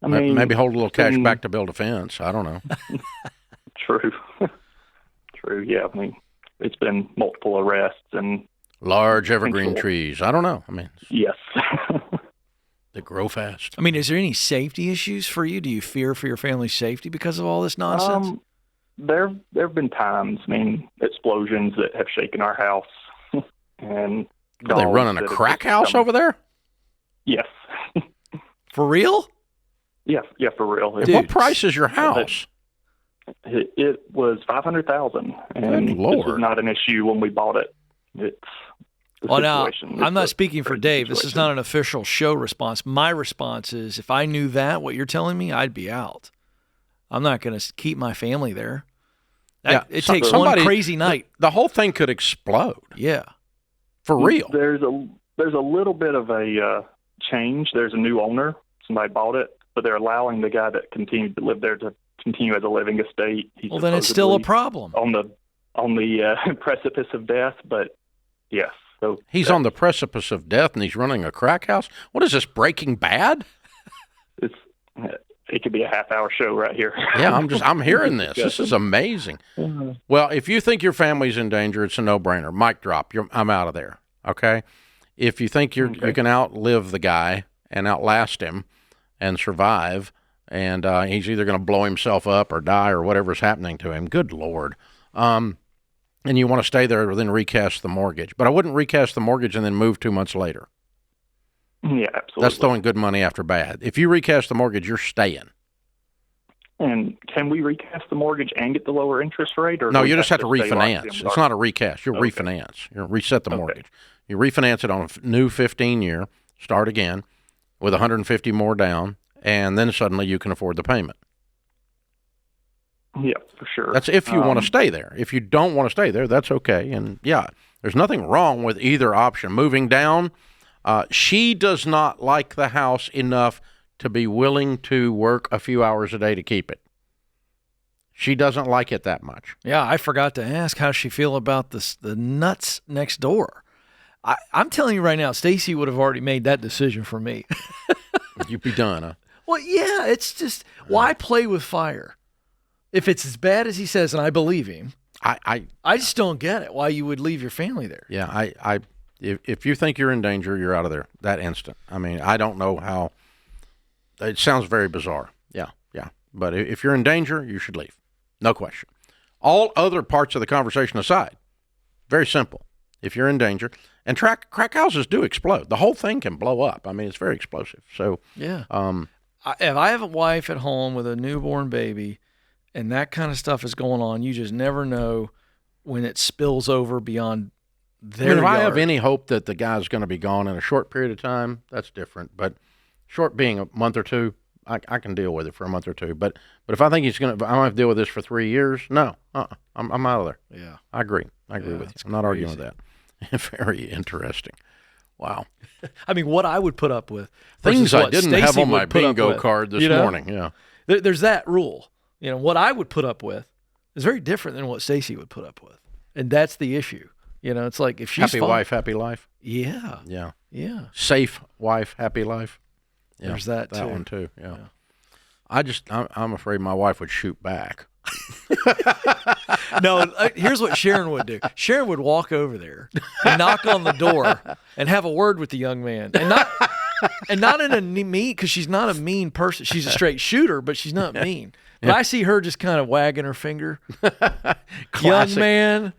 I mean, maybe hold a little cash back to build a fence. I don't know. True. Yeah, I mean, it's been multiple arrests and large evergreen trees. I don't know. I mean, yes. They grow fast. I mean, is there any safety issues for you? Do you fear for your family's safety because of all this nonsense? There have been times, I mean, explosions that have shaken our house. And are they running a crack house over there? Yes. For real? Yeah, for real. Dude, what price is your house? It was $500,000, and Good Lord. This was not an issue when we bought it. It's well, now, I'm not speaking for Dave. This is not an official show response. My response is, if I knew what you're telling me, I'd be out. I'm not going to keep my family there. It takes one crazy night. The whole thing could explode. Yeah. For real. There's a little bit of a change. There's a new owner. Somebody bought it, but they're allowing the guy that continued to live there to continue as a living estate. Well, then it's still a problem. On the precipice of death, but yes. So he's on the precipice of death, and he's running a crack house? What is this, Breaking Bad? It could be a half-hour show right here. Yeah, I'm hearing this. This is amazing. Well, if you think your family's in danger, it's a no-brainer. Mic drop. I'm out of there. Okay. If you think you can outlive the guy and outlast him and survive, and he's either going to blow himself up or die or whatever's happening to him, good Lord. And you want to stay there, then recast the mortgage. But I wouldn't recast the mortgage and then move 2 months later. Yeah, absolutely. That's throwing good money after bad. If you recast the mortgage, you're staying. And can we recast the mortgage and get the lower interest rate? Or no, you just have to refinance. It's not a recast. You'll refinance. You'll reset the mortgage. You refinance it on a new 15-year, start again with 150 more down, and then suddenly you can afford the payment. Yeah, for sure. That's if you want to stay there. If you don't want to stay there, that's okay. And, yeah, there's nothing wrong with either option. Moving down, she does not like the house enough to be willing to work a few hours a day to keep it. She doesn't like it that much. Yeah, I forgot to ask how she feel about the nuts next door. I'm telling you right now, Stacy would have already made that decision for me. You'd be done, huh? Well, yeah, it's just, why play with fire? If it's as bad as he says, and I believe him, I just don't get it, why you would leave your family there. Yeah, if you think you're in danger, you're out of there that instant. I mean, I don't know how. It sounds very bizarre. Yeah. But if you're in danger, you should leave. No question. All other parts of the conversation aside, very simple. If you're in danger, and crack houses do explode. The whole thing can blow up. I mean, it's very explosive. So yeah. If I have a wife at home with a newborn baby, and that kind of stuff is going on, you just never know when it spills over beyond their if I yard. have any hope that the guy's going to be gone in a short period of time, that's different. But short being a month or two, I can deal with it for a month or two. But if I think I'm gonna have to deal with this for 3 years, no, I'm out of there. Yeah. I agree with you. I'm not arguing with that. Very interesting. Wow. I mean, what I would put up with Things versus I what didn't Stacy have on my would put up bingo with, card this you know? morning. Yeah. There's that rule. You know, what I would put up with is very different than what Stacy would put up with. And that's the issue. You know, it's like if she's Happy wife, happy life. Yeah. Yeah. Yeah. Safe wife, happy life. Yeah, There's that too. one too. Yeah. I'm afraid my wife would shoot back. No, here's what Sharon would do. Sharon would walk over there and knock on the door and have a word with the young man, and not in a mean, because she's not a mean person. She's a straight shooter, but she's not mean. But I see her just kind of wagging her finger. Young man,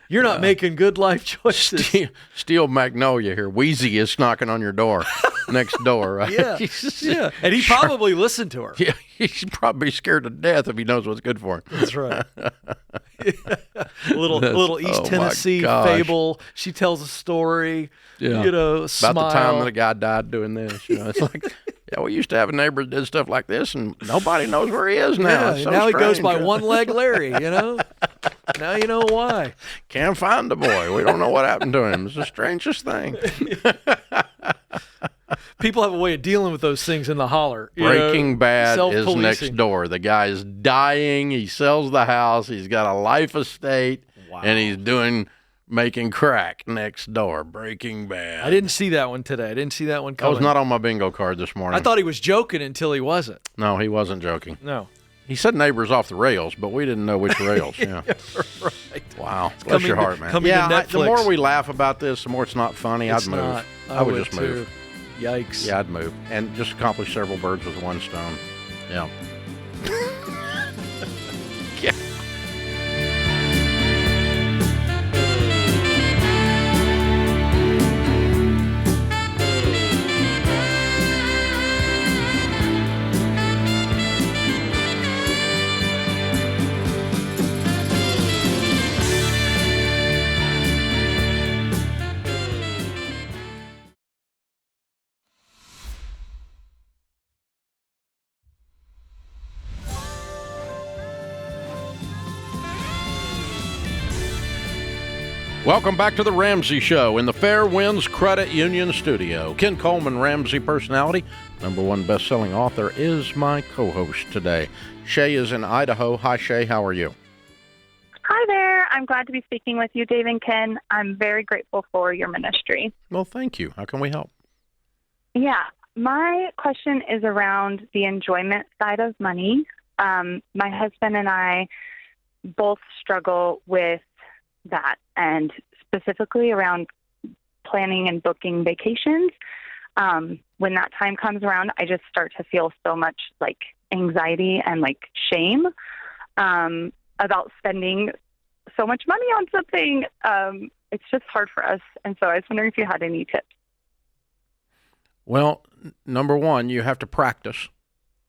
you're not making good life choices. Steel Magnolia here. Wheezy is knocking on your door, next door, right? Yeah, yeah. And he probably listened to her. Yeah, he's probably scared to death if he knows what's good for him. That's right. little East oh Tennessee my gosh. fable. She tells a story. Yeah. You know, About smile. the time that a guy died doing this. You know, it's like, yeah, we used to have a neighbor that did stuff like this, and nobody knows where he is now. Yeah, It's so now he goes strange. by One Leg Larry. You know. Now you know why. Can't find the boy. We don't know what happened to him. It's the strangest thing. People have a way of dealing with those things in the holler. Breaking Bad is self-policing. next door. The guy's dying. He sells the house. He's got a life estate, and he's making crack next door. Breaking Bad. I didn't see that one today. I didn't see that one That coming. was not on my bingo card this morning. I thought he was joking until he wasn't. No, he wasn't joking. No. He said neighbors off the rails, but we didn't know which rails. Yeah. Right. Wow. Bless your heart, man. coming to Netflix. The more we laugh about this, the more it's not funny. It's I'd move. not. I would just move. Too. Yikes. Yeah, I'd move. And just accomplish several birds with one stone. Yeah. Yeah. Welcome back to the Ramsey Show in the Fair Winds Credit Union studio. Ken Coleman, Ramsey personality, #1 best-selling author, is my co-host today. Shay is in Idaho. Hi, Shay. How are you? Hi there. I'm glad to be speaking with you, Dave and Ken. I'm very grateful for your ministry. Well, thank you. How can we help? Yeah, my question is around the enjoyment side of money. My husband and I both struggle with that, and specifically around planning and booking vacations. When that time comes around, I just start to feel so much like anxiety and like shame about spending so much money on something. It's just hard for us. And so I was wondering if you had any tips. Well, #1, you have to practice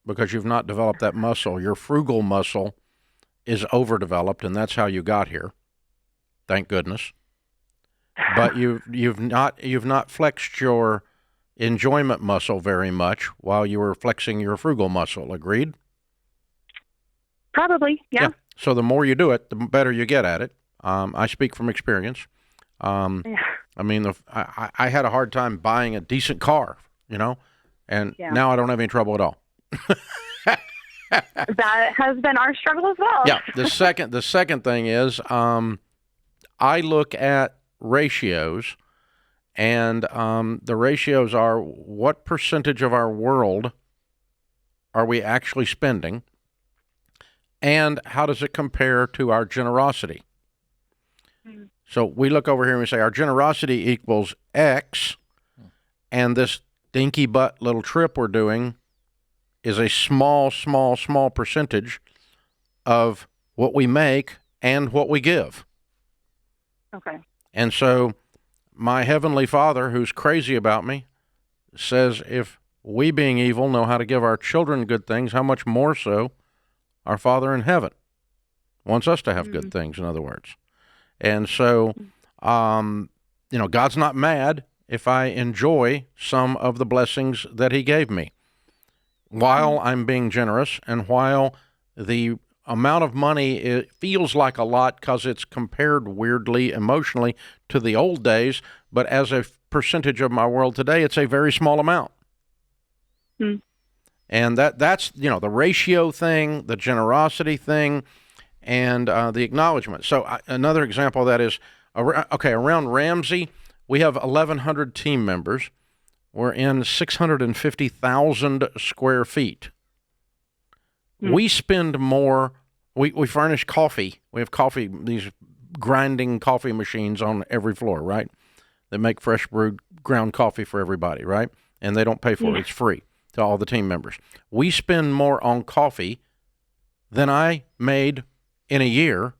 because you've not developed that muscle. Your frugal muscle is overdeveloped, and that's how you got here. Thank goodness. But you've not flexed your enjoyment muscle very much while you were flexing your frugal muscle. Agreed? Probably, yeah. So the more you do it, the better you get at it. I speak from experience. Yeah. I mean, I had a hard time buying a decent car, you know, and now I don't have any trouble at all. That has been our struggle as well. Yeah. The second thing is, I look at ratios, and the ratios are what percentage of our world are we actually spending, and how does it compare to our generosity? Mm. So we look over here and we say our generosity equals X, and this dinky butt little trip we're doing is a small percentage of what we make and what we give. Okay. And so my Heavenly Father, who's crazy about me, says if we, being evil, know how to give our children good things, how much more so our Father in heaven wants us to have good things, in other words. And so, you know, God's not mad if I enjoy some of the blessings that he gave me. while I'm being generous, and while the amount of money, it feels like a lot because it's compared weirdly emotionally to the old days, but as a percentage of my world today, it's a very small amount. And that's the ratio thing, the generosity thing, and the acknowledgement. So another example of that is, around Ramsey, we have 1,100 team members. We're in 650,000 square feet. We spend more. We furnish coffee. We have coffee, these grinding coffee machines on every floor, right? They make fresh brewed ground coffee for everybody, right? And they don't pay for it. It's free to all the team members. We spend more on coffee than I made in a year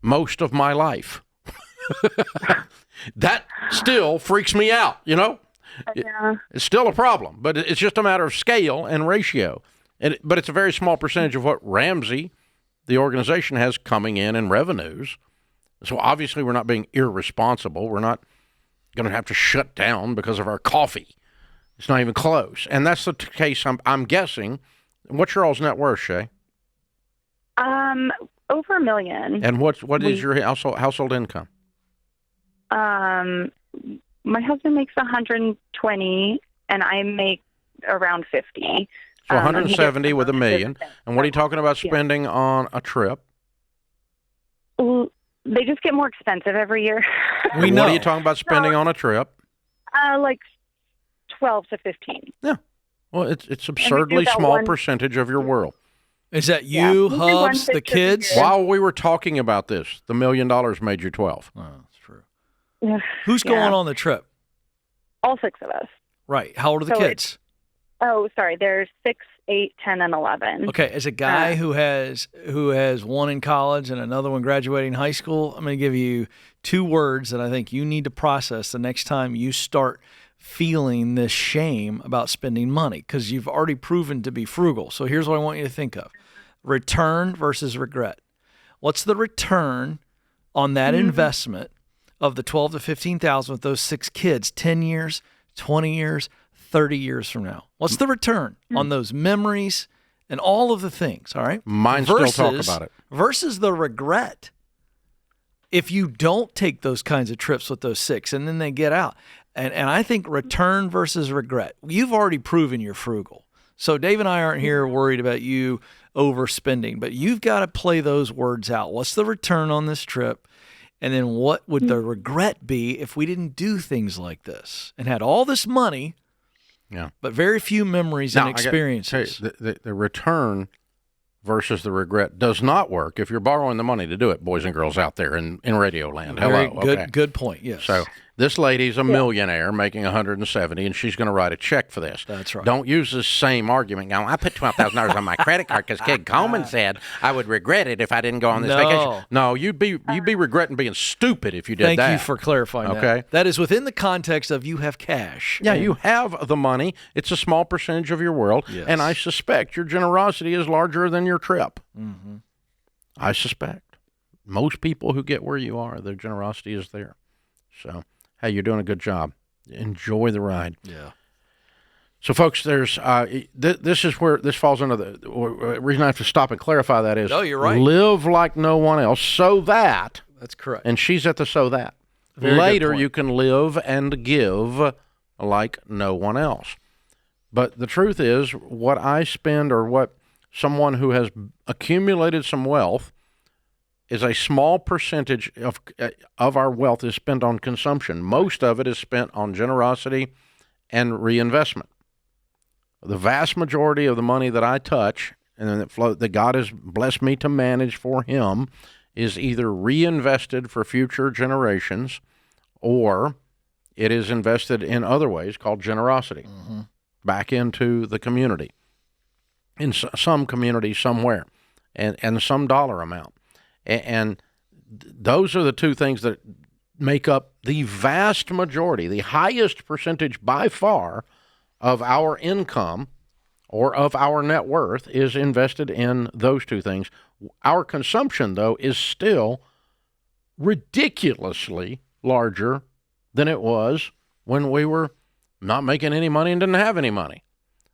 most of my life. That still freaks me out, It's still a problem, but it's just a matter of scale and ratio. But it's a very small percentage of what Ramsey, the organization, has coming in revenues. So obviously we're not being irresponsible. We're not going to have to shut down because of our coffee. It's not even close. And that's the case, I'm guessing. What's your all's net worth, Shay? Over $1 million. And what is your household income? My husband makes 120, and I make around 50. So 170 with $1 million. And what are you talking about spending on a trip? They just get more expensive every year. What are you talking about spending on a trip? Like 12 to 15. Yeah. Well, it's absurdly small percentage of your world. Is that you, Hubs, the kids? While we were talking about this, the $1 million made you 12. Oh, that's true. Who's going on the trip? All 6 of us. Right. How old are the kids? They're 6, 8, 10, and 11. Okay. As a guy who has one in college and another one graduating high school, I'm going to give you 2 words that I think you need to process the next time you start feeling this shame about spending money, because you've already proven to be frugal. So here's what I want you to think of: return versus regret. What's the return on that investment of the 12 to 15,000 with those 6 kids 10 years, 20 years, 30 years from now? What's the return on those memories and all of the things, all right? Mine still talk about it. Versus the regret if you don't take those kinds of trips with those 6 and then they get out. And I think return versus regret. You've already proven you're frugal. So Dave and I aren't here worried about you overspending, but you've got to play those words out. What's the return on this trip? And then what would the regret be if we didn't do things like this and had all this money, but very few memories and experiences? The return versus the regret does not work if you're borrowing the money to do it, boys and girls out there in Radio Land. Hello. Good point, yes. So this lady's a millionaire making 170, and she's going to write a check for this. That's right. Don't use this same argument. Now, I put $12,000 on my credit card because Ken Coleman said I would regret it if I didn't go on this vacation. No, you'd be regretting being stupid if you did that. Thank you for clarifying that. Okay. That is within the context of you have cash. Yeah, you have the money. It's a small percentage of your world, and I suspect your generosity is larger than your trip. Mm-hmm. I suspect. Most people who get where you are, their generosity is there. So, hey, you're doing a good job. Enjoy the ride. Yeah. So, folks, there's this is where this falls under the reason I have to stop and clarify that is. No, you're right. Live like no one else, so that. That's correct. And she's at the so that. Very Later, you can live and give like no one else. But the truth is, what I spend or what someone who has accumulated some wealth is a small percentage of our wealth is spent on consumption. Most of it is spent on generosity and reinvestment. The vast majority of the money that I touch and that God has blessed me to manage for Him is either reinvested for future generations or it is invested in other ways called generosity back into the community, in some community somewhere, and some dollar amount. And those are the two things that make up the vast majority, the highest percentage by far of our income or of our net worth is invested in those two things. Our consumption, though, is still ridiculously larger than it was when we were not making any money and didn't have any money.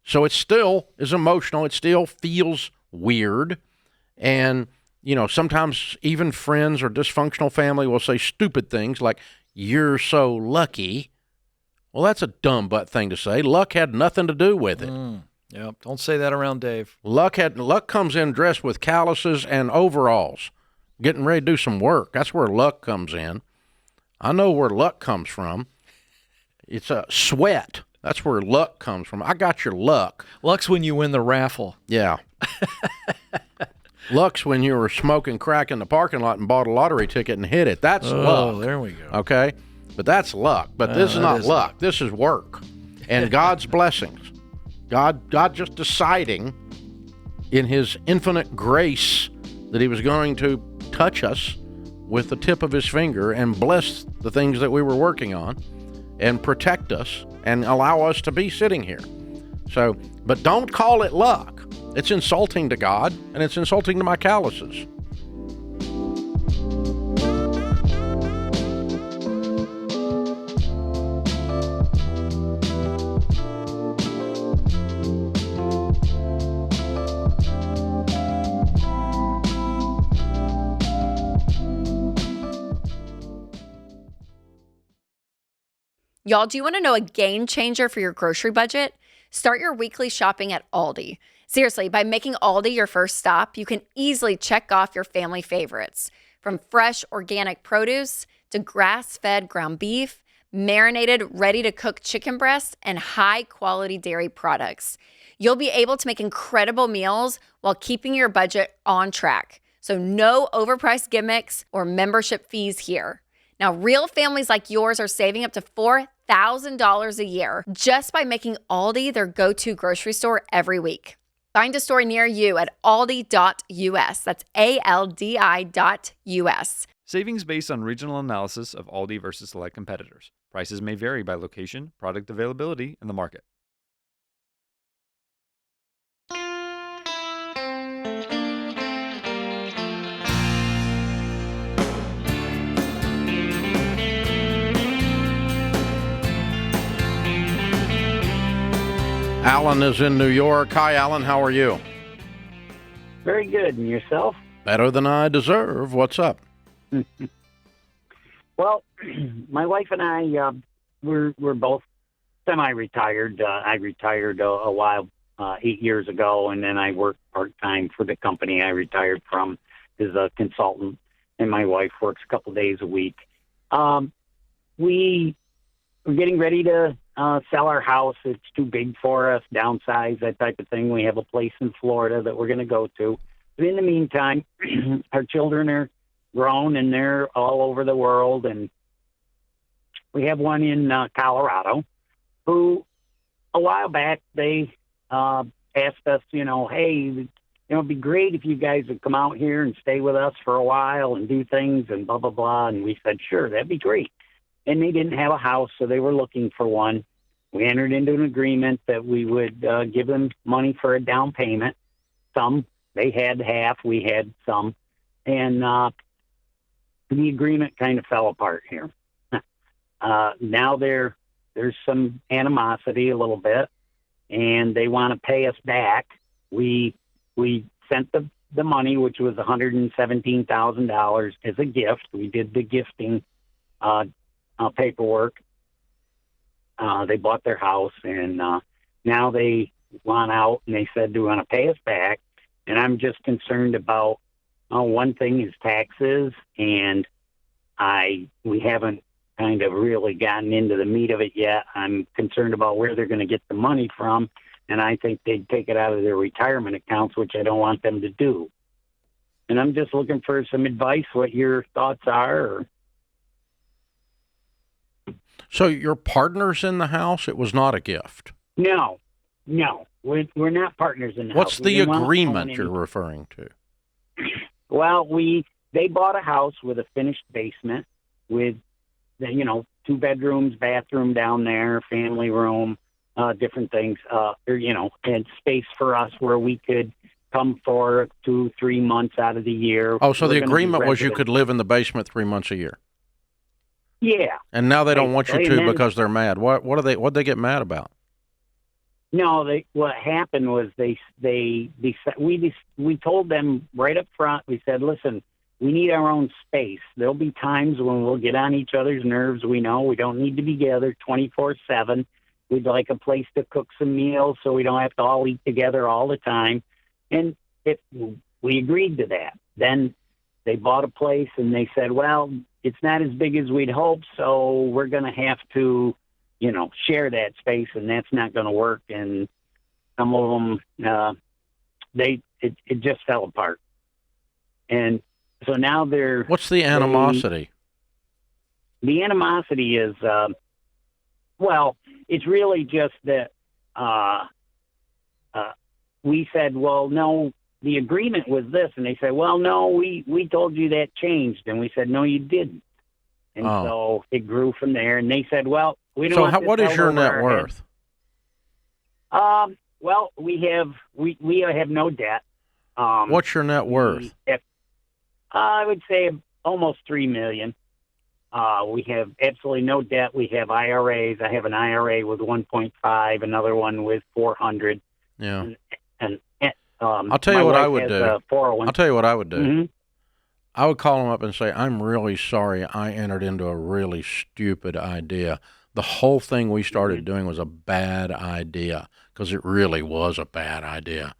So it still is emotional. It still feels weird. And, sometimes even friends or dysfunctional family will say stupid things like, "You're so lucky." Well, that's a dumb butt thing to say. Luck had nothing to do with it. Yep. Don't say that around Dave. Luck comes in dressed with calluses and overalls, getting ready to do some work. That's where luck comes in. I know where luck comes from. It's a sweat. That's where luck comes from. I got your luck. Luck's when you win the raffle. Yeah. Luck's when you were smoking crack in the parking lot and bought a lottery ticket and hit it. That's luck. Oh, there we go. Okay? But that's luck. But this is not luck. This is work. And God's blessings. God just deciding in his infinite grace that he was going to touch us with the tip of his finger and bless the things that we were working on and protect us and allow us to be sitting here. So, but don't call it luck. It's insulting to God, and it's insulting to my calluses. Y'all, do you want to know a game changer for your grocery budget? Start your weekly shopping at Aldi. Seriously, by making Aldi your first stop, you can easily check off your family favorites. From fresh organic produce to grass-fed ground beef, marinated, ready-to-cook chicken breasts, and high-quality dairy products. You'll be able to make incredible meals while keeping your budget on track. So no overpriced gimmicks or membership fees here. Now, real families like yours are saving up to $4,000 a year just by making Aldi their go-to grocery store every week. Find a store near you at aldi.us. That's ALDI.us. Savings based on regional analysis of Aldi versus select competitors. Prices may vary by location, product availability, and the market. Alan is in New York. Hi, Alan. How are you? Very good. And yourself? Better than I deserve. What's up? Well, my wife and I, we're both semi-retired. I retired a while, 8 years ago, and then I worked part-time for the company I retired from as a consultant, and my wife works a couple days a week. We're getting ready to sell our house. It's too big for us, downsize, that type of thing. We have a place in Florida that we're going to go to. But in the meantime, our children are grown and they're all over the world. And we have one in Colorado who a while back, they asked us, hey, it'd be great if you guys would come out here and stay with us for a while and do things and blah, blah, blah. And we said, sure, that'd be great. And they didn't have a house, so they were looking for one. We entered into an agreement that we would give them money for a down payment. Some, they had half, we had some. And the agreement kind of fell apart here. Now there's some animosity a little bit, and they want to pay us back. We sent the money, which was $117,000 as a gift. We did the gifting paperwork. They bought their house, and now they want out, and they said they want to pay us back. And I'm just concerned about one thing is taxes, and we haven't kind of really gotten into the meat of it yet. I'm concerned about where they're going to get the money from, and I think they'd take it out of their retirement accounts, which I don't want them to do. And I'm just looking for some advice, what your thoughts are. Or... So your partner's in the house? It was not a gift? No. We're not partners in the house. What's the agreement you're referring to? Well, they bought a house with a finished basement with, 2 bedrooms, bathroom down there, family room, different things, and space for us where we could come for 2-3 months out of the year. Oh, so the agreement was you could live in the basement 3 months a year? Yeah. And now they don't want you to because they're mad. What'd they get mad about? No, what happened was we told them right up front. We said, listen, we need our own space. There'll be times when we'll get on each other's nerves. We know we don't need to be together 24/7. We'd like a place to cook some meals so we don't have to all eat together all the time. And we agreed to that. Then they bought a place and they said, well, it's not as big as we'd hoped, so we're going to have to, share that space, and that's not going to work. And some of them, it just fell apart. And so now What's the animosity? The animosity is, it's really just that we said, well, no, the agreement was this. And they said, well, no, we told you that changed. And we said, no, you didn't. And so it grew from there. And they said, well, we don't. So what is your net worth? Well, we have no debt. What's your net worth? I would say almost $3 million. We have absolutely no debt. We have IRAs. I have an IRA with 1.5, another one with 400. Yeah. And I'll tell you what I would do. 401. I'll tell you what I would do. Mm-hmm. I would call them up and say, I'm really sorry I entered into a really stupid idea. The whole thing we started doing was a bad idea, because it really was a bad idea.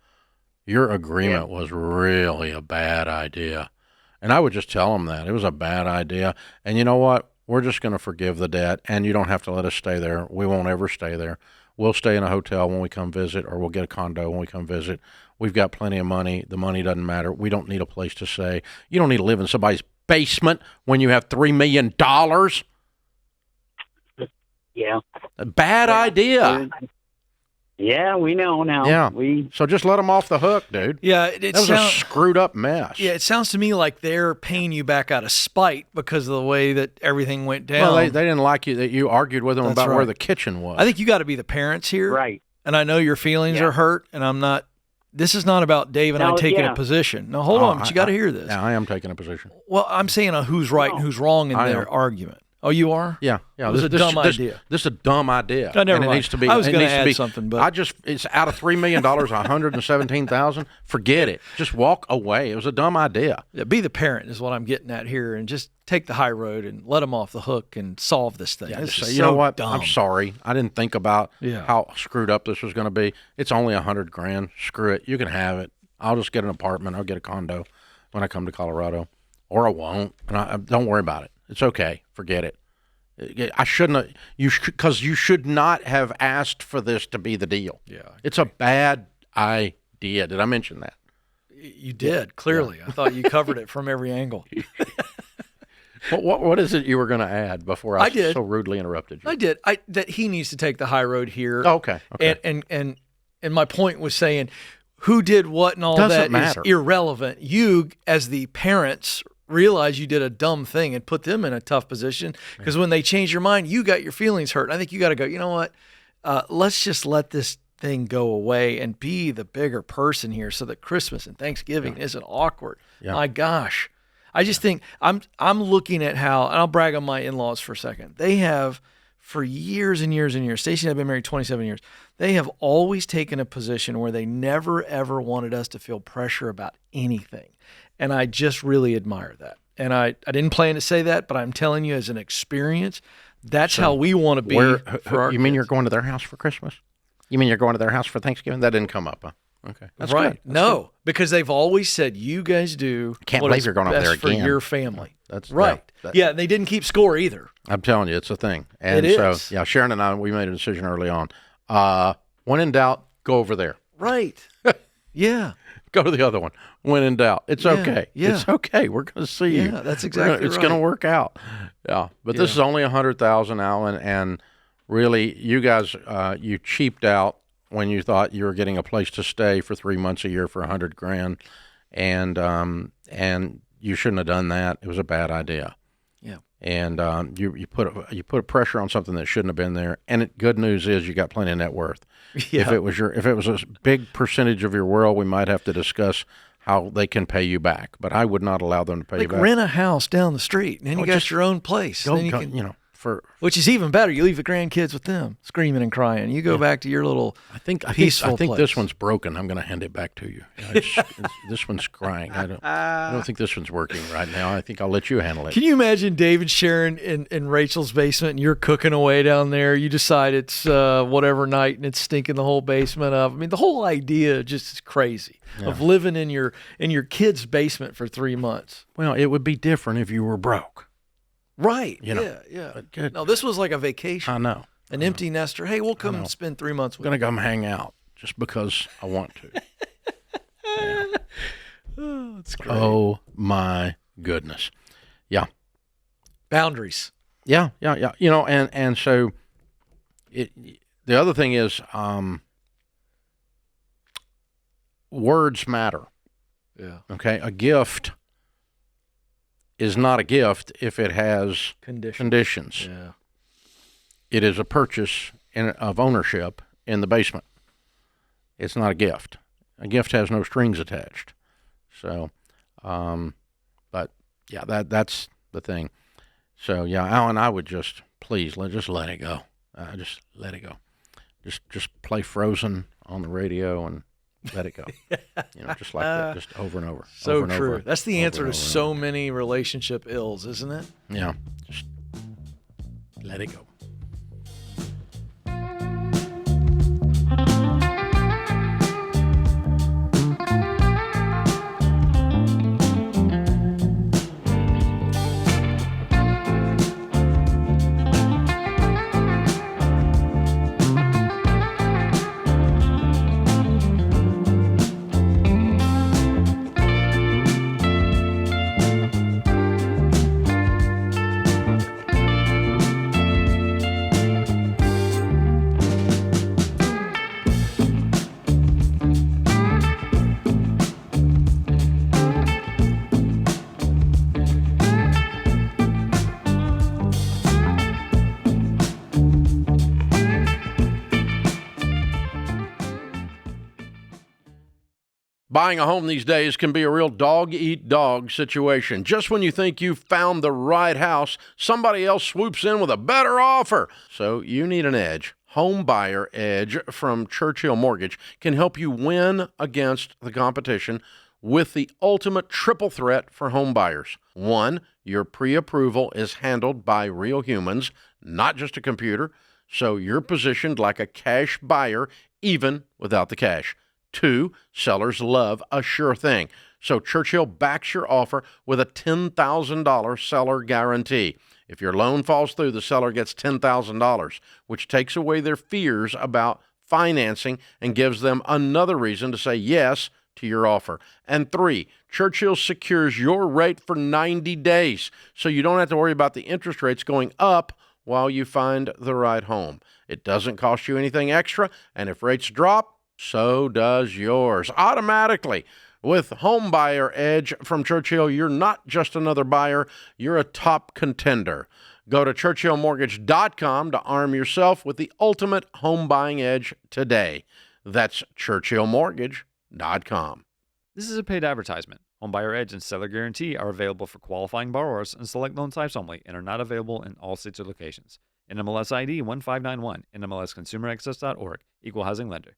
Your agreement was really a bad idea. And I would just tell them that. It was a bad idea. And you know what? We're just going to forgive the debt, and you don't have to let us stay there. We won't ever stay there. We'll stay in a hotel when we come visit, or we'll get a condo when we come visit. We've got plenty of money. The money doesn't matter. We don't need a place to stay. You don't need to live in somebody's basement when you have $3 million. Yeah. A bad idea. Yeah, we know now. Yeah. So just let them off the hook, dude. Yeah. That was a screwed up mess. Yeah, it sounds to me like they're paying you back out of spite because of the way that everything went down. Well, they didn't like you that you argued with them about where the kitchen was. I think you got to be the parents here. Right. And I know your feelings are hurt, and I'm not. This is not about Dave and I taking a position. Now, hold on, but you got to hear this. Yeah, I am taking a position. Well, I'm saying who's right and who's wrong in their argument. Oh, you are? Yeah. It was a dumb idea. This is a dumb idea. Never mind. It needs to be. I was going to add something, but it's out of $3 million, $117,000. Forget it. Just walk away. It was a dumb idea. Yeah, be the parent is what I'm getting at here, and just take the high road and let them off the hook and solve this thing. Yeah, This is you know what? dumb. I'm sorry. I didn't think about how screwed up this was going to be. It's only $100,000. Screw it. You can have it. I'll just get an apartment. I'll get a condo when I come to Colorado, or I won't. And don't worry about it. It's okay. Forget it. I shouldn't have, because you should not have asked for this to be the deal. Yeah. It's a bad idea. Did I mention that? You did, clearly. I thought you covered it from every angle. What is it you were going to add before I so rudely interrupted you? I did. That he needs to take the high road here. Oh, okay. And my point was saying who did what and all that is irrelevant. You, as the parents, realize you did a dumb thing and put them in a tough position, because when they change your mind, you got your feelings hurt. I think you got to go, you know what? Let's just let this thing go away and be the bigger person here, so that Christmas and Thanksgiving isn't awkward. Yeah. My gosh. I just think I'm looking at how, and I'll brag on my in-laws for a second. They have, for years and years and years, Stacey and I have been married 27 years. They have always taken a position where they never, ever wanted us to feel pressure about anything. And I just really admire that. And I didn't plan to say that, but I'm telling you as an experience, that's how we want to be for our You mean kids. you're going to their house for Christmas? You mean you're going to their house for Thanksgiving? That didn't come up, huh? Okay. That's right. Good. That's no, good. because they've always said, you guys do Can't what believe is you're going up best there for again. your family. That's right. Yeah, they didn't keep score either. I'm telling you, it's a thing. And It so, is. yeah, Sharon and I, we made a decision early on. When in doubt, go over there. Right. Yeah. Go to the other one. When in doubt, it's okay. Yeah. It's okay. We're going to see you. Yeah, that's exactly It's going to work out. Yeah. But this is only $100,000, Alan, and really, you guys, you cheaped out when you thought you were getting a place to stay for 3 months a year for $100,000, and you shouldn't have done that. It was a bad idea. Yeah. And you put a pressure on something that shouldn't have been there. And good news is you got plenty of net worth. Yeah. If it was a big percentage of your world, we might have to discuss how they can pay you back. But I would not allow them to pay you back. Rent a house down the street, and then you got just your own place. Go, Then you can, which is even better. You leave the grandkids with them, screaming and crying. You go back to your little peaceful I think place. this one's broken. I'm going to hand it back to you. This one's crying. I don't think this one's working right now. I think I'll let you handle it. Can you imagine David sharing in Rachel's basement and you're cooking away down there? You decide it's whatever night and it's stinking the whole basement up. I mean, the whole idea just is crazy of living in your kid's basement for 3 months. Well, it would be different if you were broke. Right. You know, Yeah. No, this was like a vacation. I know. An empty nester. Hey, we'll come and spend 3 months with you. I'm going to come hang out just because I want to. Oh, it's great. Oh, my goodness. Yeah. Boundaries. Yeah. You know, and so the other thing is words matter. Yeah. Okay. A gift is not a gift if it has conditions. Yeah. It is a purchase of ownership in the basement. It's not a gift. A gift has no strings attached. So, but yeah, that's the thing. So yeah, Alan, I would just please just let it go. Just let it go. Just play Frozen on the radio and let it go. You know, just like that, just over and over. So over and true. over, That's the over answer and to over and so over. many relationship ills, isn't it? Yeah, just let it go. Buying a home these days can be a real dog-eat-dog situation. Just when you think you've found the right house, somebody else swoops in with a better offer. So you need an edge. Home Buyer Edge from Churchill Mortgage can help you win against the competition with the ultimate triple threat for home buyers. 1, your pre-approval is handled by real humans, not just a computer, so you're positioned like a cash buyer even without the cash. 2, sellers love a sure thing. So Churchill backs your offer with a $10,000 seller guarantee. If your loan falls through, the seller gets $10,000, which takes away their fears about financing and gives them another reason to say yes to your offer. And 3, Churchill secures your rate for 90 days, so you don't have to worry about the interest rates going up while you find the right home. It doesn't cost you anything extra, and if rates drop, so does yours automatically. With Home Buyer Edge from Churchill, you're not just another buyer, you're a top contender. Go to churchillmortgage.com to arm yourself with the ultimate home buying edge today. That's churchillmortgage.com. This is a paid advertisement. Home Buyer Edge and Seller Guarantee are available for qualifying borrowers and select loan types only and are not available in all states or locations. NMLS ID 1591, NMLSConsumerAccess.org, Equal Housing Lender.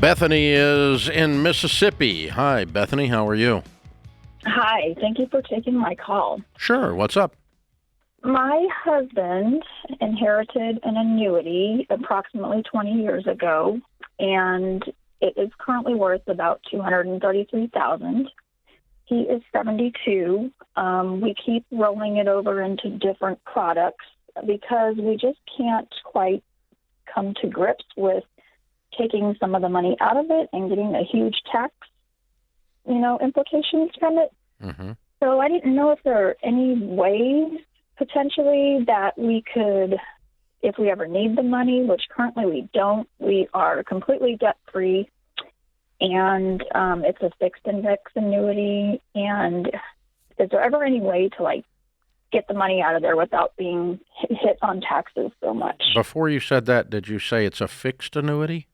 Bethany is in Mississippi. Hi, Bethany. How are you? Hi. Thank you for taking my call. Sure. What's up? My husband inherited an annuity approximately 20 years ago, and it is currently worth about $233,000. He is 72. We keep rolling it over into different products because we just can't quite come to grips with taking some of the money out of it and getting a huge tax, implications from it. Mm-hmm. So I didn't know if there are any ways potentially that we could, if we ever need the money, which currently we don't, we are completely debt-free, and it's a fixed index annuity. And is there ever any way to like get the money out of there without being hit on taxes so much? Before you said that, did you say it's a fixed annuity?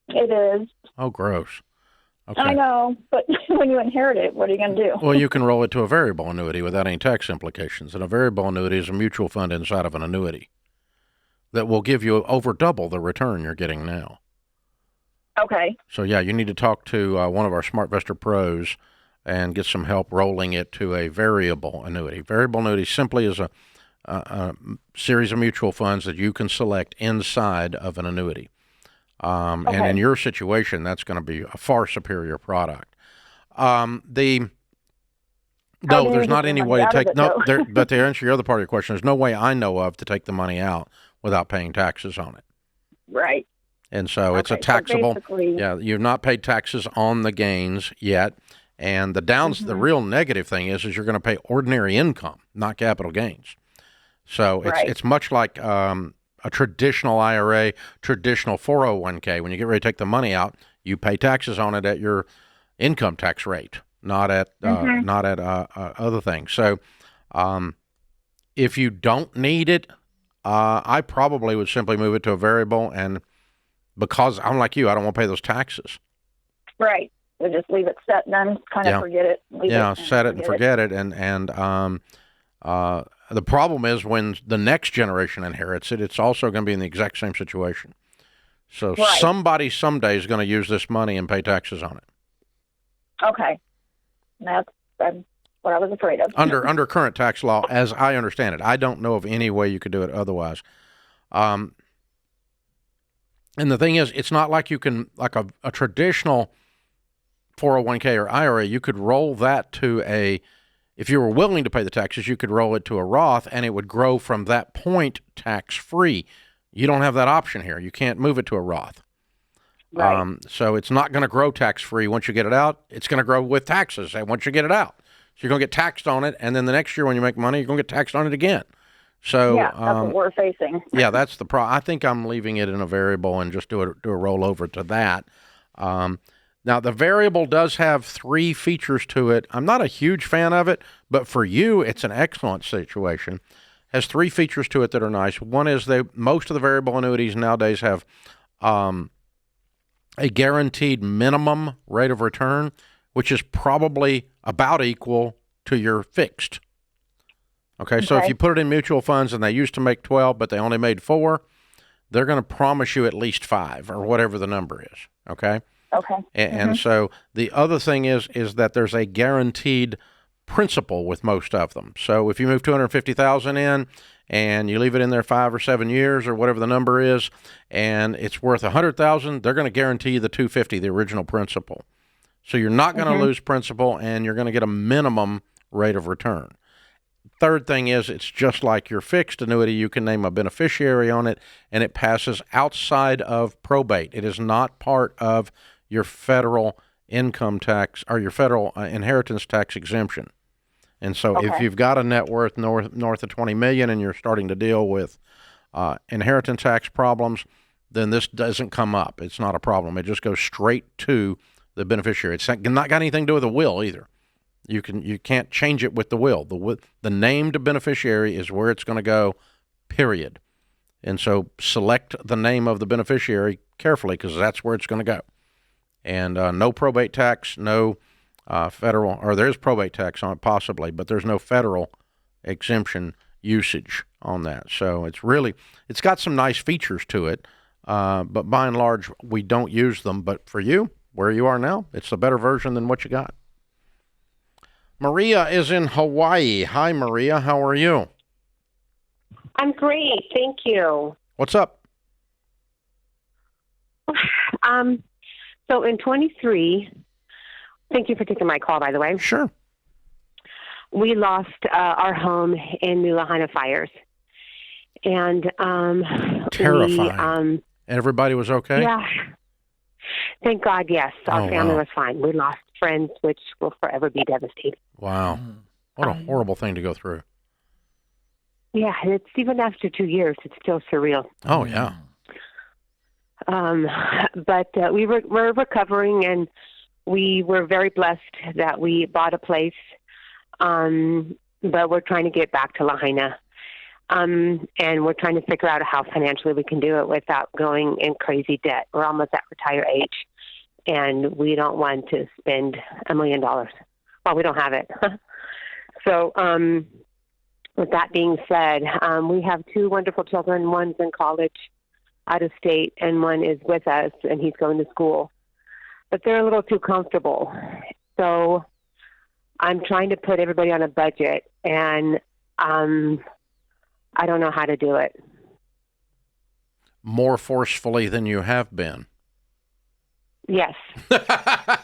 It is. Oh, gross. Okay. I know, but when you inherit it, what are you going to do? Well, you can roll it to a variable annuity without any tax implications. And a variable annuity is a mutual fund inside of an annuity that will give you over double the return you're getting now. Okay. So, yeah, you need to talk to one of our SmartVestor pros and get some help rolling it to a variable annuity. Variable annuity simply is a series of mutual funds that you can select inside of an annuity. And in your situation, that's going to be a far superior product. There's not any way to take but to answer your other part of your question, there's no way I know of to take the money out without paying taxes on it. Right. And so it's a taxable. Yeah, you've not paid taxes on the gains yet. And the real negative thing is you're going to pay ordinary income, not capital gains. So it's much like a traditional IRA, traditional 401k. When you get ready to take the money out, you pay taxes on it at your income tax rate, not at other things. So if you don't need it, I probably would simply move it to a variable, and because I'm like you, I don't want to pay those taxes. Right. We just leave it set and then kind of forget it. Set it and forget it. And the problem is when the next generation inherits it, it's also going to be in the exact same situation. So somebody someday is going to use this money and pay taxes on it. Okay. That's what I was afraid of. Under current tax law, as I understand it. I don't know of any way you could do it otherwise. And the thing is, it's not like you can, like a traditional 401k or IRA, you could roll that to if you were willing to pay the taxes, you could roll it to a Roth, and it would grow from that point tax-free. You don't have that option here. You can't move it to a Roth. Right. So it's not going to grow tax-free once you get it out. It's going to grow with taxes once you get it out. So you're going to get taxed on it, and then the next year when you make money, you're going to get taxed on it again. So that's what we're facing. Yeah, that's the problem. I think I'm leaving it in a variable and just do a rollover to that. Now, the variable does have 3 features to it. I'm not a huge fan of it, but for you, it's an excellent situation. Has 3 features to it that are nice. One is most of the variable annuities nowadays have a guaranteed minimum rate of return, which is probably about equal to your fixed. Okay, so if you put it in mutual funds and they used to make 12, but they only made 4, they're going to promise you at least 5 or whatever the number is. Okay. Okay. And so the other thing is that there's a guaranteed principal with most of them. So if you move $250,000 in and you leave it in there 5 or 7 years or whatever the number is, and it's worth $100,000, they're going to guarantee you the $250,000, the original principal. So you're not going to lose principal, and you're going to get a minimum rate of return. Third thing is it's just like your fixed annuity. You can name a beneficiary on it, and it passes outside of probate. It is not part of your federal income tax or your federal inheritance tax exemption. And so if you've got a net worth north of $20 million and you're starting to deal with inheritance tax problems, then this doesn't come up. It's not a problem. It just goes straight to the beneficiary. It's not got anything to do with a will either. You can't change it with the will. The named beneficiary is where it's going to go, period. And so select the name of the beneficiary carefully because that's where it's going to go. And no probate tax, no federal, or there's probate tax on it possibly, but there's no federal exemption usage on that. So it's got some nice features to it, but by and large, we don't use them. But for you, where you are now, it's a better version than what you got. Maria is in Hawaii. Hi, Maria. How are you? I'm great. Thank you. What's up? So in 23, thank you for taking my call, by the way. Sure. We lost our home in the Lahaina fires. And terrifying. Everybody was okay? Yeah. Thank God, yes. Our family was fine. We lost friends, which will forever be devastating. Wow. What a horrible thing to go through. Yeah, and it's even after 2 years, it's still surreal. Oh, yeah. But we're recovering, and we were very blessed that we bought a place. But we're trying to get back to Lahaina. And we're trying to figure out how financially we can do it without going in crazy debt. We're almost at retire age, and we don't want to spend $1 million. Well, we don't have it. So with that being said, we have 2 wonderful children. One's in college out of state, and one is with us, and he's going to school. But they're a little too comfortable. So I'm trying to put everybody on a budget, and I don't know how to do it. More forcefully than you have been. Yes. Yeah.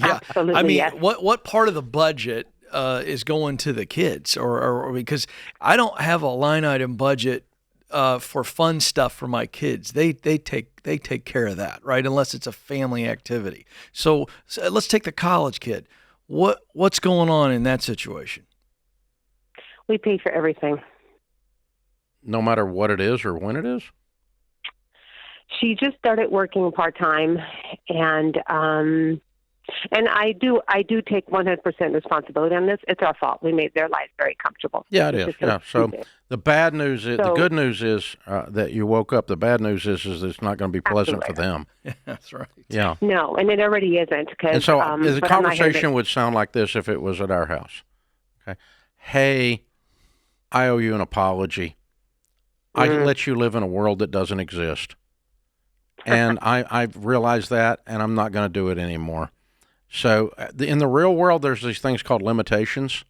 Absolutely, I mean, yes. what part of the budget is going to the kids, or because I don't have a line item budget for fun stuff for my kids. They take care of that, right? Unless it's a family activity. So let's take the college kid. What's going on in that situation? We pay for everything. No matter what it is or when it is? She just started working part-time, and I do take 100% responsibility on this. It's our fault. We made their lives very comfortable. Yeah, it is. Yeah. So the bad news is, the good news is that you woke up. The bad news is it's not going to be pleasant for them. Yeah, that's right. Yeah. No, and it already isn't. And so the conversation would sound like this if it was at our house. Okay. Hey, I owe you an apology. I let you live in a world that doesn't exist. And I've realized that, and I'm not going to do it anymore. So in the real world, there's these things called limitations.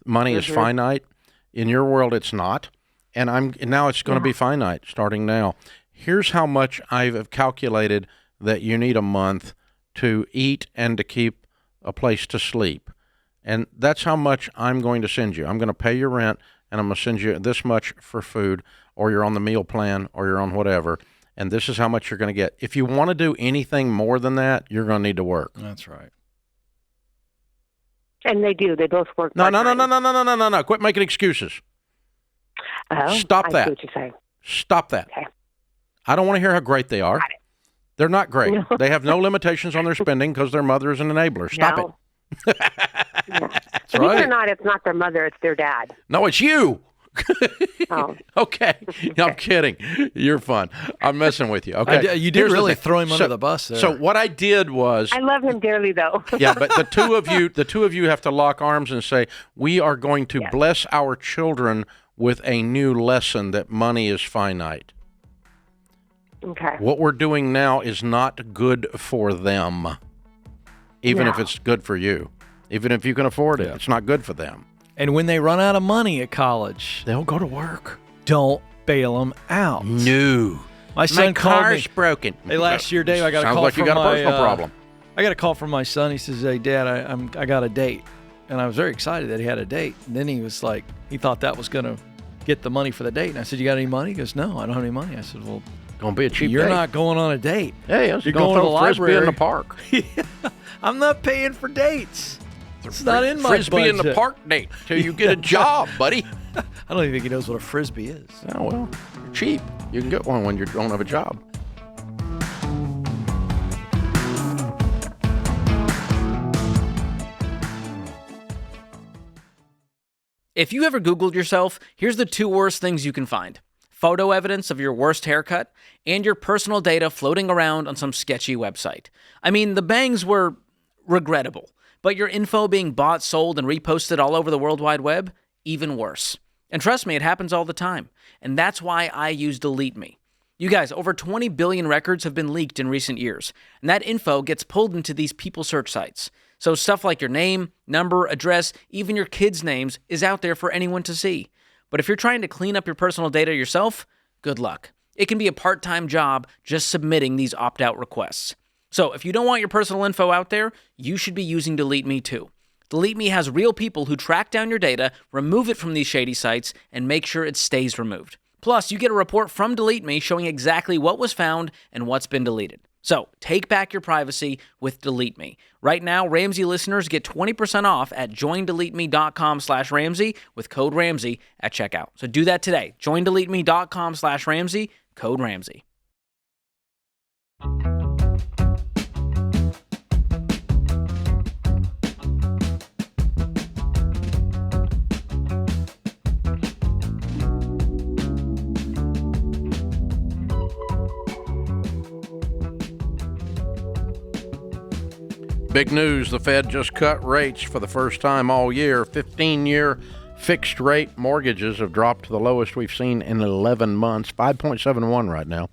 Money is finite. In your world, it's not. And now it's going to be finite starting now. Here's how much I've calculated that you need a month to eat and to keep a place to sleep. And that's how much I'm going to send you. I'm going to pay your rent, and I'm going to send you this much for food, or you're on the meal plan, or you're on whatever. And this is how much you're going to get. If you want to do anything more than that, you're going to need to work. That's right. And they do. They both work. No. Quit making excuses. Stop that. I see what you're saying. Stop that. Okay. I don't want to hear how great they are. Got it. They're not great. No. They have no limitations on their spending because their mother is an enabler. Stop it. Believe it or not, it's not their mother, it's their dad. No, it's you. Oh. Okay. I'm kidding. You're fun. I'm messing with you. Okay. You did really throw him under the bus there. So what I did was, I love him dearly, though. yeah, but the two of you have to lock arms and say, we are going to bless our children with a new lesson that money is finite. Okay. What we're doing now is not good for them, even if it's good for you. Even if you can afford it, it's not good for them. And when they run out of money at college, they'll go to work. Don't bail them out. No. My son called car's me. broken. Hey, last year, Dave, I got a call Sounds like from you got a my, personal problem. I got a call from my son. He says, "Hey, Dad, I got a date," and I was very excited that he had a date. And then he was like, he thought that was going to get the money for the date. And I said, "You got any money?" He goes, "No, I don't have any money." I said, "Well, gonna be a cheap you're date. not going on a date. Hey, you're going to the library in the park. I'm not paying for dates. It's not in my Frisbee budget. in the park date till you get a job, buddy." I don't even think he knows what a Frisbee is. Oh, well, you're cheap. You can get one when you don't have a job. If you ever Googled yourself, here's the 2 worst things you can find. Photo evidence of your worst haircut and your personal data floating around on some sketchy website. I mean, the bangs were regrettable, but your info being bought, sold, and reposted all over the World Wide Web, even worse. And trust me, it happens all the time. And that's why I use Delete Me. You guys, over 20 billion records have been leaked in recent years, and that info gets pulled into these people search sites. So stuff like your name, number, address, even your kids' names is out there for anyone to see. But if you're trying to clean up your personal data yourself, good luck. It can be a part-time job just submitting these opt-out requests. So if you don't want your personal info out there, you should be using Delete Me too. Delete Me has real people who track down your data, remove it from these shady sites, and make sure it stays removed. Plus, you get a report from Delete Me showing exactly what was found and what's been deleted. So, take back your privacy with Delete Me. Right now, Ramsey listeners get 20% off at joindeleteme.com/Ramsey with code Ramsey at checkout. So do that today. Joindeleteme.com/Ramsey, code Ramsey. Big news, the Fed just cut rates for the first time all year. 15-year fixed rate mortgages have dropped to the lowest we've seen in 11 months, 5.71 right now.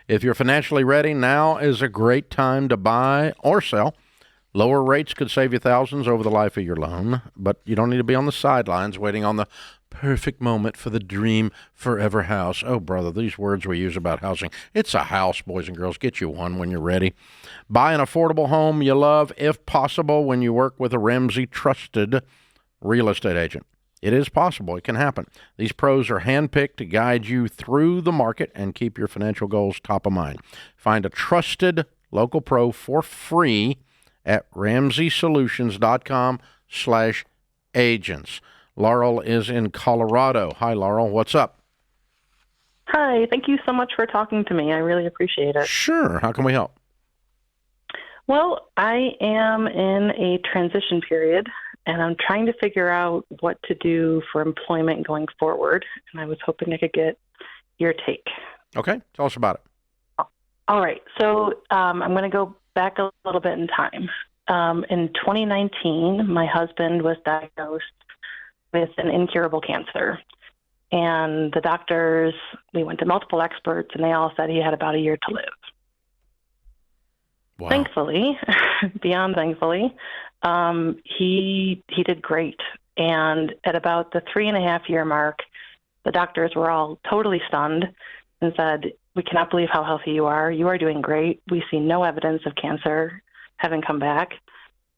If you're financially ready, now is a great time to buy or sell. Lower rates could save you thousands over the life of your loan, but you don't need to be on the sidelines waiting on the perfect moment for the dream forever house. Oh, brother, these words we use about housing. It's a house, boys and girls. Get you one when you're ready. Buy an affordable home you love, if possible, when you work with a Ramsey trusted real estate agent. It is possible. It can happen. These pros are handpicked to guide you through the market and keep your financial goals top of mind. Find a trusted local pro for free at RamseySolutions.com/agents. Laurel is in Colorado. Hi, Laurel. What's up? Hi. Thank you so much for talking to me. I really appreciate it. Sure. How can we help? Well, I am in a transition period, and I'm trying to figure out what to do for employment going forward, and I was hoping I could get your take. Okay. Tell us about it. All right. So I'm going to go back a little bit in time. In 2019, my husband was diagnosed with an incurable cancer. And the doctors, we went to multiple experts, and they all said he had about a year to live. Wow. Thankfully, beyond thankfully, he did great. And at about the 3.5-year mark, the doctors were all totally stunned and said, "We cannot believe how healthy you are. You are doing great. We see no evidence of cancer having come back."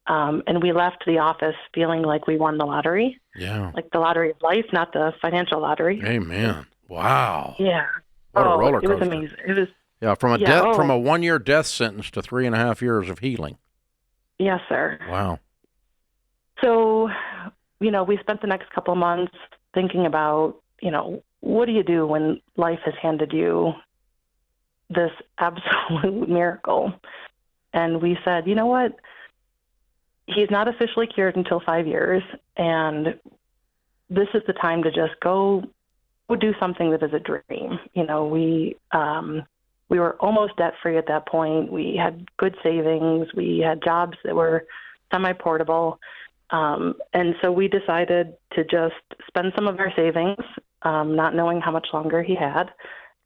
And we left the office feeling like we won the lottery. Yeah. Like the lottery of life, not the financial lottery. Amen. Wow. Yeah. What a roller coaster. It was amazing. It was. Yeah, from a from a 1-year death sentence to 3.5 years of healing. Yes, sir. Wow. So, we spent the next couple of months thinking about, what do you do when life has handed you this absolute miracle? And we said, you know what? He's not officially cured until 5 years, and this is the time to just go do something that is a dream. We were almost debt-free at that point. We had good savings. We had jobs that were semi-portable. And so we decided to just spend some of our savings, not knowing how much longer he had,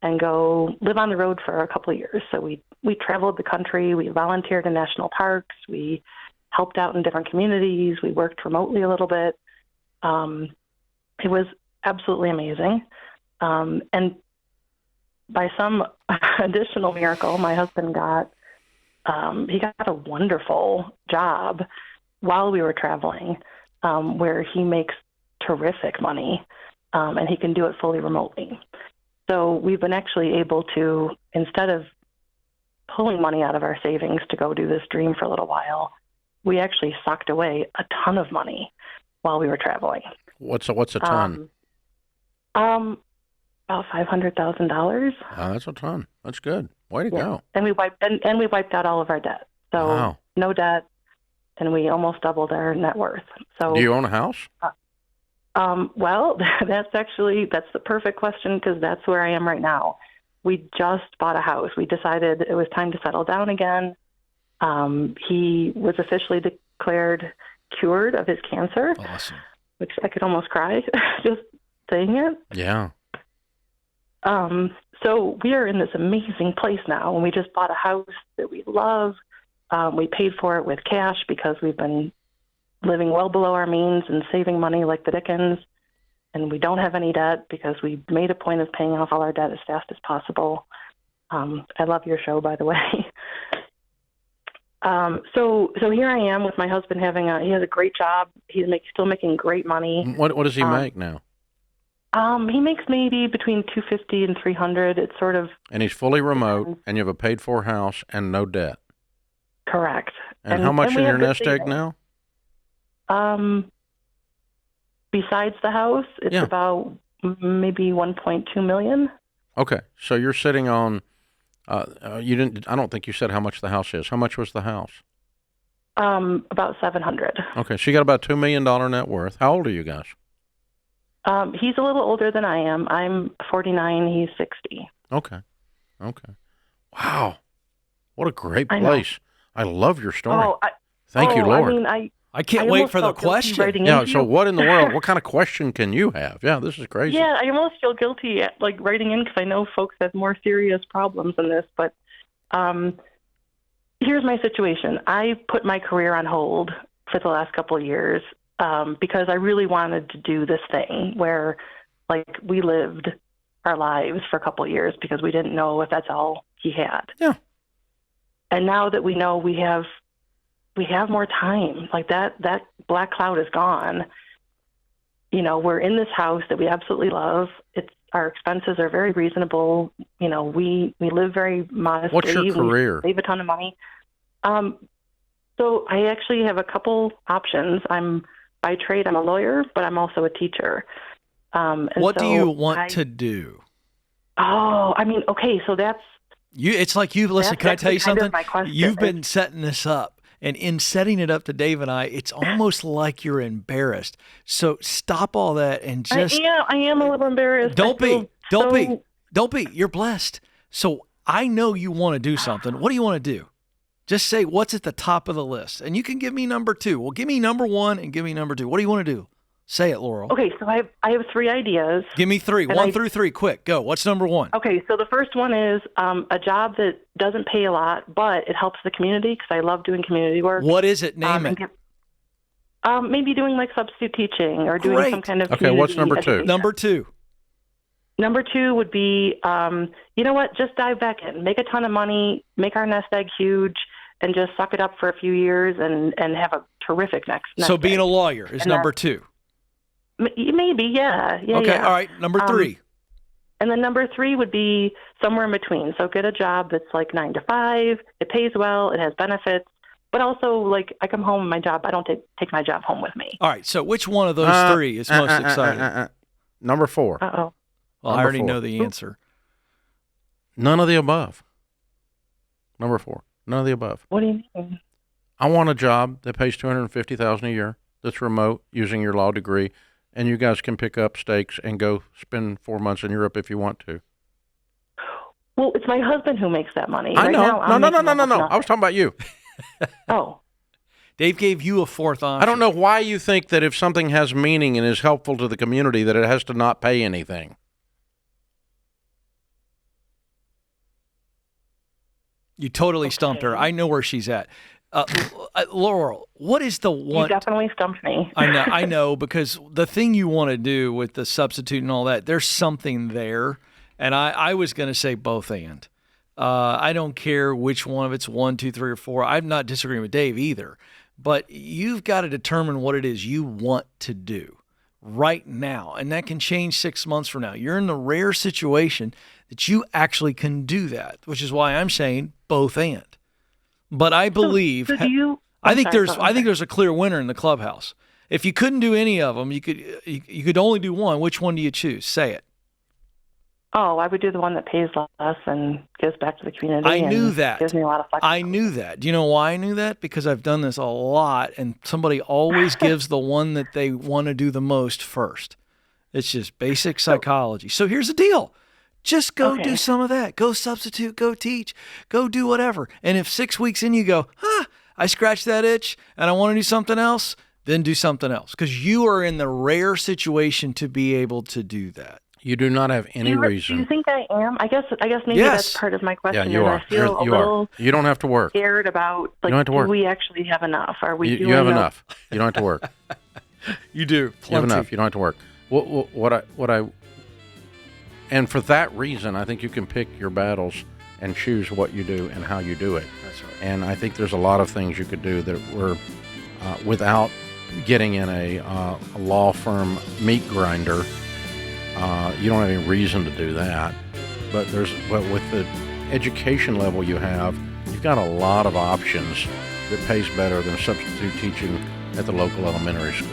and go live on the road for a couple of years. So we traveled the country. We volunteered in national parks. We helped out in different communities. We worked remotely a little bit. It was absolutely amazing. And by some additional miracle, my husband got a wonderful job while we were traveling, where he makes terrific money, and he can do it fully remotely. So we've been actually able to, instead of pulling money out of our savings to go do this dream for a little while, we actually socked away a ton of money while we were traveling. What's a ton? About $500,000. Oh, that's a ton. That's good. Way to go. And we wiped out all of our debt. So no debt, and we almost doubled our net worth. So do you own a house? Well, that's the perfect question, because that's where I am right now. We just bought a house. We decided it was time to settle down again. He was officially declared cured of his cancer. Awesome. Which I could almost cry just saying it. Yeah. So we are in this amazing place now, and we just bought a house that we love. We paid for it with cash because we've been living well below our means and saving money like the Dickens. And we don't have any debt because we made a point of paying off all our debt as fast as possible. I love your show, by the way. So here I am with my husband he has a great job. He's still making great money. What does he make now? He makes maybe between $250 and $300. It's sort of. And he's fully remote, and you have a paid-for house and no debt. Correct. And how much in your nest egg now? Besides the house, it's about maybe $1.2 million. Okay, so you're sitting on. You didn't. I don't think you said how much the house is. How much was the house? About $700. Okay, so you got about $2 million net worth. How old are you guys? He's a little older than I am. I'm 49. He's 60. Okay. Wow, what a great place! I love your story. Oh, Thank you, Lord. I mean, I can't I wait almost for the felt guilty question. writing Yeah, into so you. what in the world, what kind of question can you have? Yeah, this is crazy. Yeah, I almost feel guilty like writing in because I know folks have more serious problems than this. But here's my situation. I put my career on hold for the last couple of years because I really wanted to do this thing where, like, we lived our lives for a couple of years because we didn't know if that's all he had. Yeah. And now that we know we have more time, like that black cloud is gone. You know, we're in this house that we absolutely love. Our expenses are very reasonable. You know, we live very modestly. What's your career? We save a ton of money. So I actually have a couple options. By trade, I'm a lawyer, but I'm also a teacher. What do you want to do? Oh, I mean, okay, so that's... It's like listen, can I tell you something? My question. You've been setting this up. And in setting it up to Dave and I, it's almost like you're embarrassed. So stop all that and just... I am a little embarrassed. Don't be. You're blessed. So I know you want to do something. What do you want to do? Just say what's at the top of the list. And you can give me number 2. Well, give me number 1 and give me number 2. What do you want to do? Say it, Laurel. Okay, so I have 3 ideas. Give me 3. 1 through 3. Quick, go. What's number 1? Okay, so the first one is a job that doesn't pay a lot, but it helps the community because I love doing community work. What is it? Name it. Maybe doing like substitute teaching or doing some kind of Okay, what's number 2? Number 2. Number 2 would be, you know what, just dive back in. Make a ton of money, make our nest egg huge, and just suck it up for a few years and have a terrific nest So being egg. a lawyer is number 2. Maybe, yeah. Okay, all right. Number 3. And then number 3 would be somewhere in between. So get a job that's like 9 to 5. It pays well. It has benefits. But also, like, I come home from my job. I don't take my job home with me. All right. So which one of those 3 is most exciting? Number 4. Uh-oh. Well, I already know the answer. None of the above. Number 4. None of the above. What do you mean? I want a job that pays $250,000 a year, that's remote, using your law degree, and you guys can pick up stakes and go spend 4 months in Europe if you want to. Well, it's my husband who makes that money. I know. Right now, No. I was talking about you. Oh. Dave gave you a 4th option. I don't know why you think that if something has meaning and is helpful to the community that it has to not pay anything. You totally stumped her. I know where she's at. Laurel, what is the one? You definitely stumped me. I know, because the thing you want to do with the substitute and all that, there's something there. And I was going to say both and. I don't care which one, if it's 1, 2, 3, or 4. I'm not disagreeing with Dave either. But you've got to determine what it is you want to do right now. And that can change 6 months from now. You're in the rare situation that you actually can do that, which is why I'm saying both and. But I believe I think there's a clear winner in the clubhouse. If you couldn't do any of them, you could only do one. Which one do you choose? Say it. Oh, I would do the one that pays less and gives back to the community. I knew that. Gives me a lot of flexibility. I knew that. Do you know why I knew that? Because I've done this a lot, and somebody always gives the one that they want to do the most first. It's just basic psychology. So here's the deal. Just go do some of that. Go substitute, go teach, go do whatever. And if 6 weeks in you go, I scratched that itch and I want to do something else, then do something else. Because you are in the rare situation to be able to do that. You do not have any reason. Do you think I am? I guess maybe that's part of my question. Yeah, you are. I feel a little You don't have to work. scared about, like, you don't have to work. Do we actually have enough? Are we doing You have enough. You don't have to work. You do. You have enough. You don't have to work. And for that reason, I think you can pick your battles and choose what you do and how you do it. That's right. And I think there's a lot of things you could do that were without getting in a law firm meat grinder. You don't have any reason to do that. But with the education level you have, you've got a lot of options that pays better than substitute teaching at the local elementary school.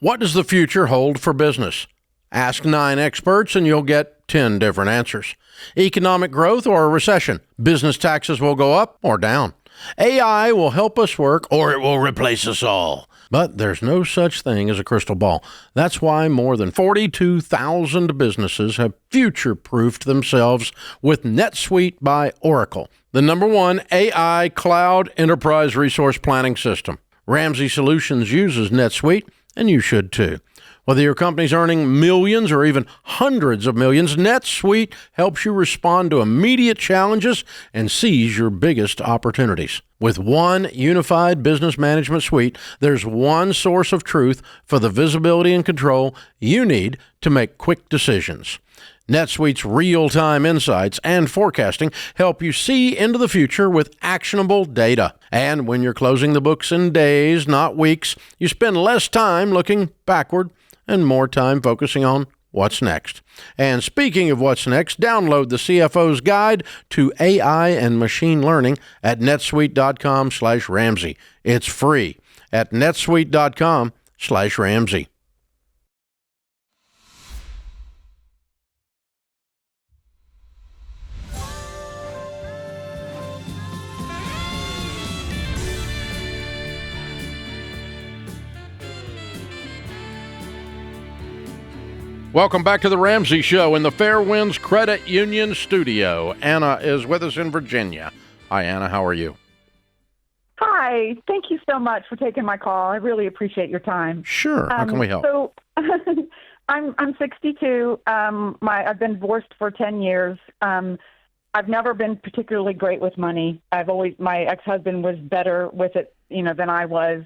What does the future hold for business? Ask 9 experts and you'll get 10 different answers. Economic growth or a recession. Business taxes will go up or down. AI will help us work or it will replace us all. But there's no such thing as a crystal ball. That's why more than 42,000 businesses have future-proofed themselves with NetSuite by Oracle, the #1 AI cloud enterprise resource planning system. Ramsey Solutions uses NetSuite, and you should too. Whether your company's earning millions or even hundreds of millions, NetSuite helps you respond to immediate challenges and seize your biggest opportunities. With one unified business management suite, there's one source of truth for the visibility and control you need to make quick decisions. NetSuite's real-time insights and forecasting help you see into the future with actionable data. And when you're closing the books in days, not weeks, you spend less time looking backward and more time focusing on what's next. And speaking of what's next, download the CFO's Guide to AI and Machine Learning at netsuite.com/Ramsey. It's free at netsuite.com/Ramsey. Welcome back to the Ramsey Show in the Fairwinds Credit Union studio. Anna is with us in Virginia. Hi, Anna. How are you? Hi. Thank you so much for taking my call. I really appreciate your time. Sure. How can we help? So, I'm 62. I've been divorced for 10 years. I've never been particularly great with money. My ex-husband was better with it, than I was.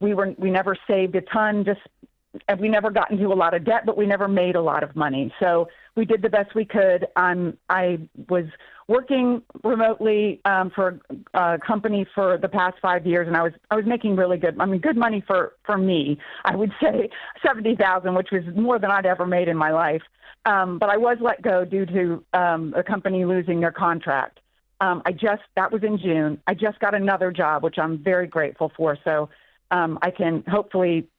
We never saved a ton, and we never got into a lot of debt, but we never made a lot of money. So we did the best we could. I was working remotely for a company for the past 5 years, and I was making really good money for me. I would say $70,000, which was more than I'd ever made in my life. But I was let go due to a company losing their contract. That was in June. I just got another job, which I'm very grateful for. So I can hopefully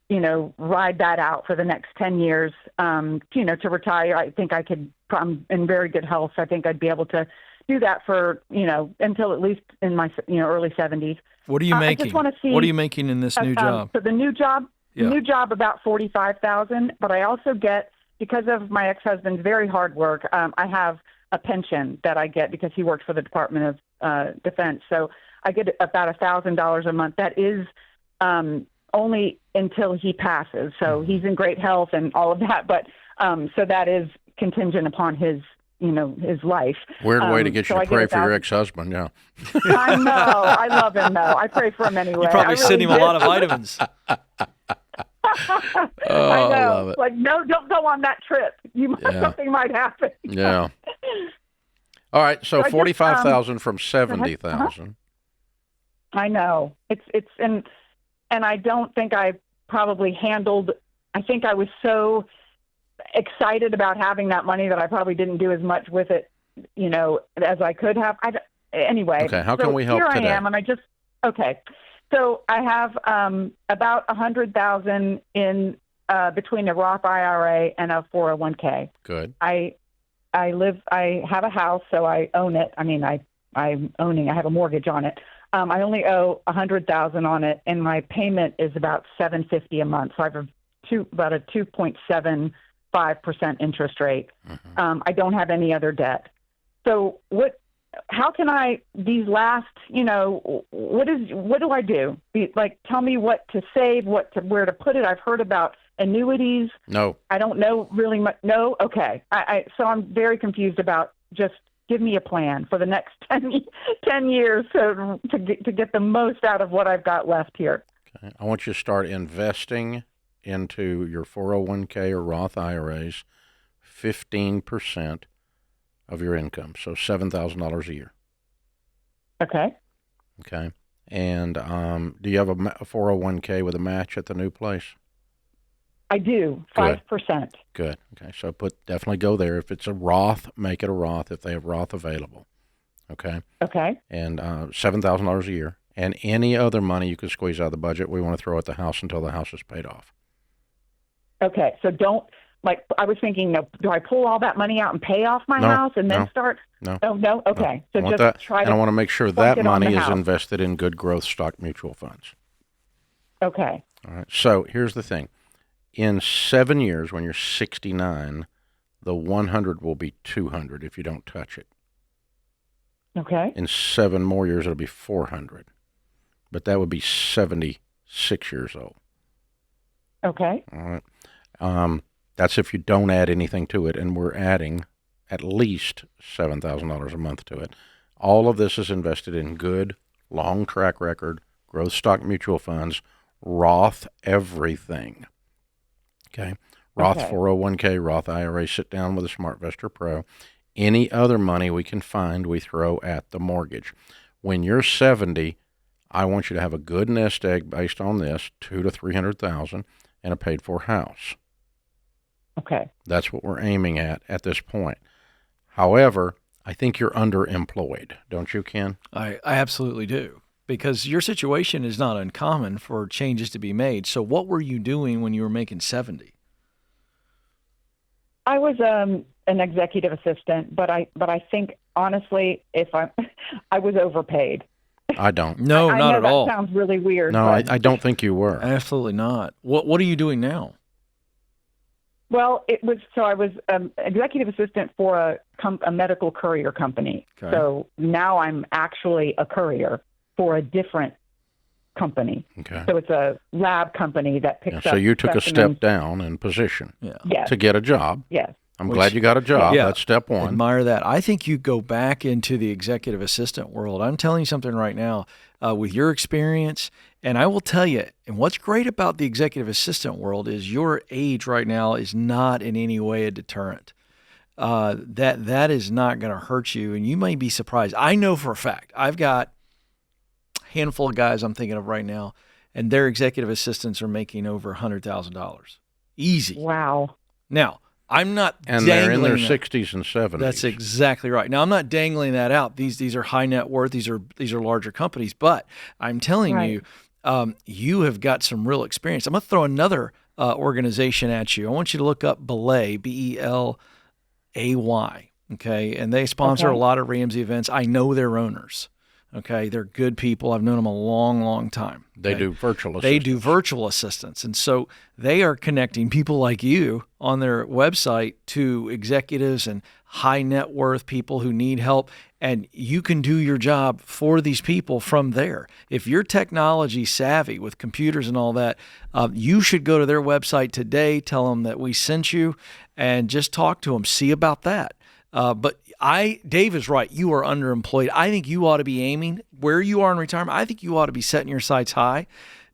ride that out for the next 10 years, to retire. I think I could, I'm in very good health. I think I'd be able to do that for, until at least in my, early 70s. What are you making? I just want to see. What are you making in this new job? So the new job, about $45,000, but I also get, because of my ex-husband's very hard work, I have a pension that I get because he works for the Department of Defense. So I get about $1,000 a month. That is, only until he passes. So he's in great health and all of that. But so that is contingent upon his life. Weird way to get you to pray for your ex-husband, yeah. I know. I love him, though. I pray for him anyway. You probably send him a lot of vitamins. I know. Like, no, don't go on that trip. Something might happen. Yeah. All right. So 45,000 from 70,000. I know. And I don't think I probably handled, I think I was so excited about having that money that I probably didn't do as much with it, as I could have. Anyway. Okay, how can we help today? Here I am, and okay. So I have about $100,000 in between a Roth IRA and a 401k. Good. I have a house, so I own it. I have a mortgage on it. I only owe $100,000 on it, and my payment is about $750 a month. So I have about a 2.75% interest rate. Mm-hmm. I don't have any other debt. So how can I, these last, what do I do? Tell me what to save, where to put it. I've heard about annuities. No. I don't know really much. No. Okay. So I'm very confused about just give me a plan for the next 10 years to get the most out of what I've got left here. Okay. I want you to start investing into your 401k or Roth IRAs 15% of your income, so $7,000 a year. Okay. Okay. And do you have a 401k with a match at the new place? I do, 5%. Good. Okay, so definitely go there. If it's a Roth, make it a Roth if they have Roth available. Okay? Okay. And $7,000 a year. And any other money you can squeeze out of the budget, we want to throw at the house until the house is paid off. Okay, so I was thinking, do I pull all that money out and pay off my house and then start? No. Oh, no? Okay. No. So just try to. And I want to make sure that money is invested in good growth stock mutual funds. Okay. All right. So here's the thing. In 7 years, when you're 69, the 100 will be 200 if you don't touch it. Okay. In 7 more years, it'll be 400. But that would be 76 years old. Okay. All right. That's if you don't add anything to it, and we're adding at least $7,000 a month to it. All of this is invested in good, long track record, growth stock mutual funds, Roth everything. Okay? Roth Okay. 401k, Roth IRA, sit down with a SmartVestor Pro. Any other money we can find, we throw at the mortgage. When you're 70, I want you to have a good nest egg based on this, $200,000 to $300,000, and a paid-for house. Okay. That's what we're aiming at this point. However, I think you're underemployed, don't you, Ken? I absolutely do, because your situation is not uncommon for changes to be made. So what were you doing when you were making 70? I was an executive assistant, but I think honestly, I was overpaid. I don't. No, I not know at that all. sounds really weird. No, but, I don't think you were. Absolutely not. What are you doing now? Well, I was executive assistant for a medical courier company. Okay. So now I'm actually a courier for a different company. Okay. So it's a lab company that picks up. So you took a specimens. step down in position Yes. to get a job. Yes. I'm glad you got a job. Yeah. That's step one. Admire that. I think you go back into the executive assistant world. I'm telling you something right now with your experience, and I will tell you, and what's great about the executive assistant world is your age right now is not in any way a deterrent. That is not going to hurt you, and you may be surprised. I know for a fact, I've got a handful of guys I'm thinking of right now, and their executive assistants are making over $100,000. Easy. Wow. Now, I'm not And they're in their dangling that. 60s and 70s. That's exactly right. Now, I'm not dangling that out. These are high net worth. These are larger companies. But I'm telling you, you have got some real experience. I'm going to throw another organization at you. I want you to look up Belay, Belay. Okay, and they sponsor a lot of Ramsey events. I know their owners. Okay, they're good people. I've known them a long, long time. They do virtual assistance. They do virtual assistants. And so they are connecting people like you on their website to executives and high net worth people who need help. And you can do your job for these people from there. If you're technology savvy with computers and all that, you should go to their website today, tell them that we sent you, and just talk to them. See about that. But Dave is right. You are underemployed. I think you ought to be aiming where you are in retirement. I think you ought to be setting your sights high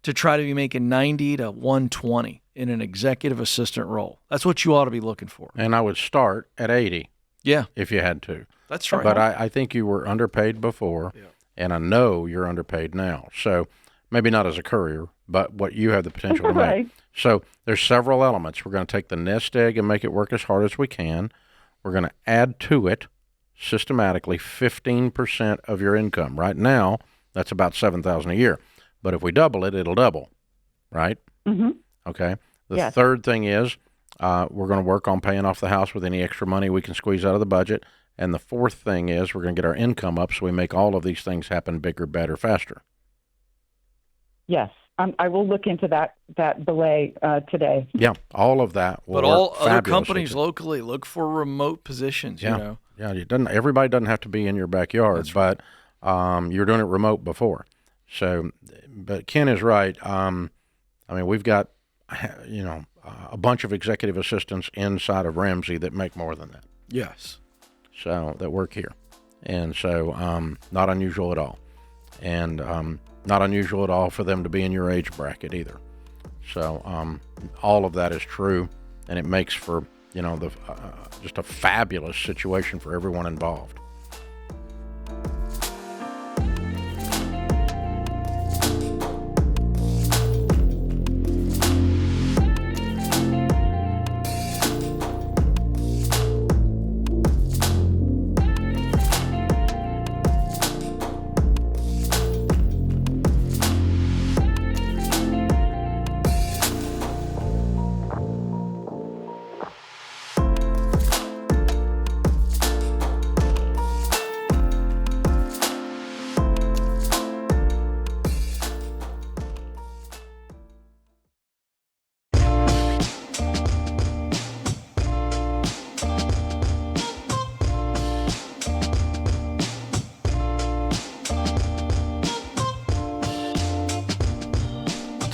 to try to be making 90 to 120 in an executive assistant role. That's what you ought to be looking for. And I would start at 80. Yeah. If you had to. That's right. But I think you were underpaid before, and I know you're underpaid now. So maybe not as a courier, but what you have the potential to make. So there's several elements. We're going to take the nest egg and make it work as hard as we can. We're going to add to it systematically 15% of your income. Right now, that's about $7,000 a year. But if we double it, it'll double, right? Mm-hmm. Okay. The third thing is we're going to work on paying off the house with any extra money we can squeeze out of the budget. And the fourth thing is we're going to get our income up so we make all of these things happen bigger, better, faster. Yes. I will look into that Belay today. Yeah, all of that will But all work other fabulously. companies locally look for remote positions, Yeah. you know. Yeah, everybody doesn't have to be in your backyard, but you're doing it remote before. So, but Ken is right. I mean, we've got, a bunch of executive assistants inside of Ramsey that make more than that. Yes. So, that work here. And so, not unusual at all. And not unusual at all for them to be in your age bracket either. So, all of that is true, and it makes for, just a fabulous situation for everyone involved.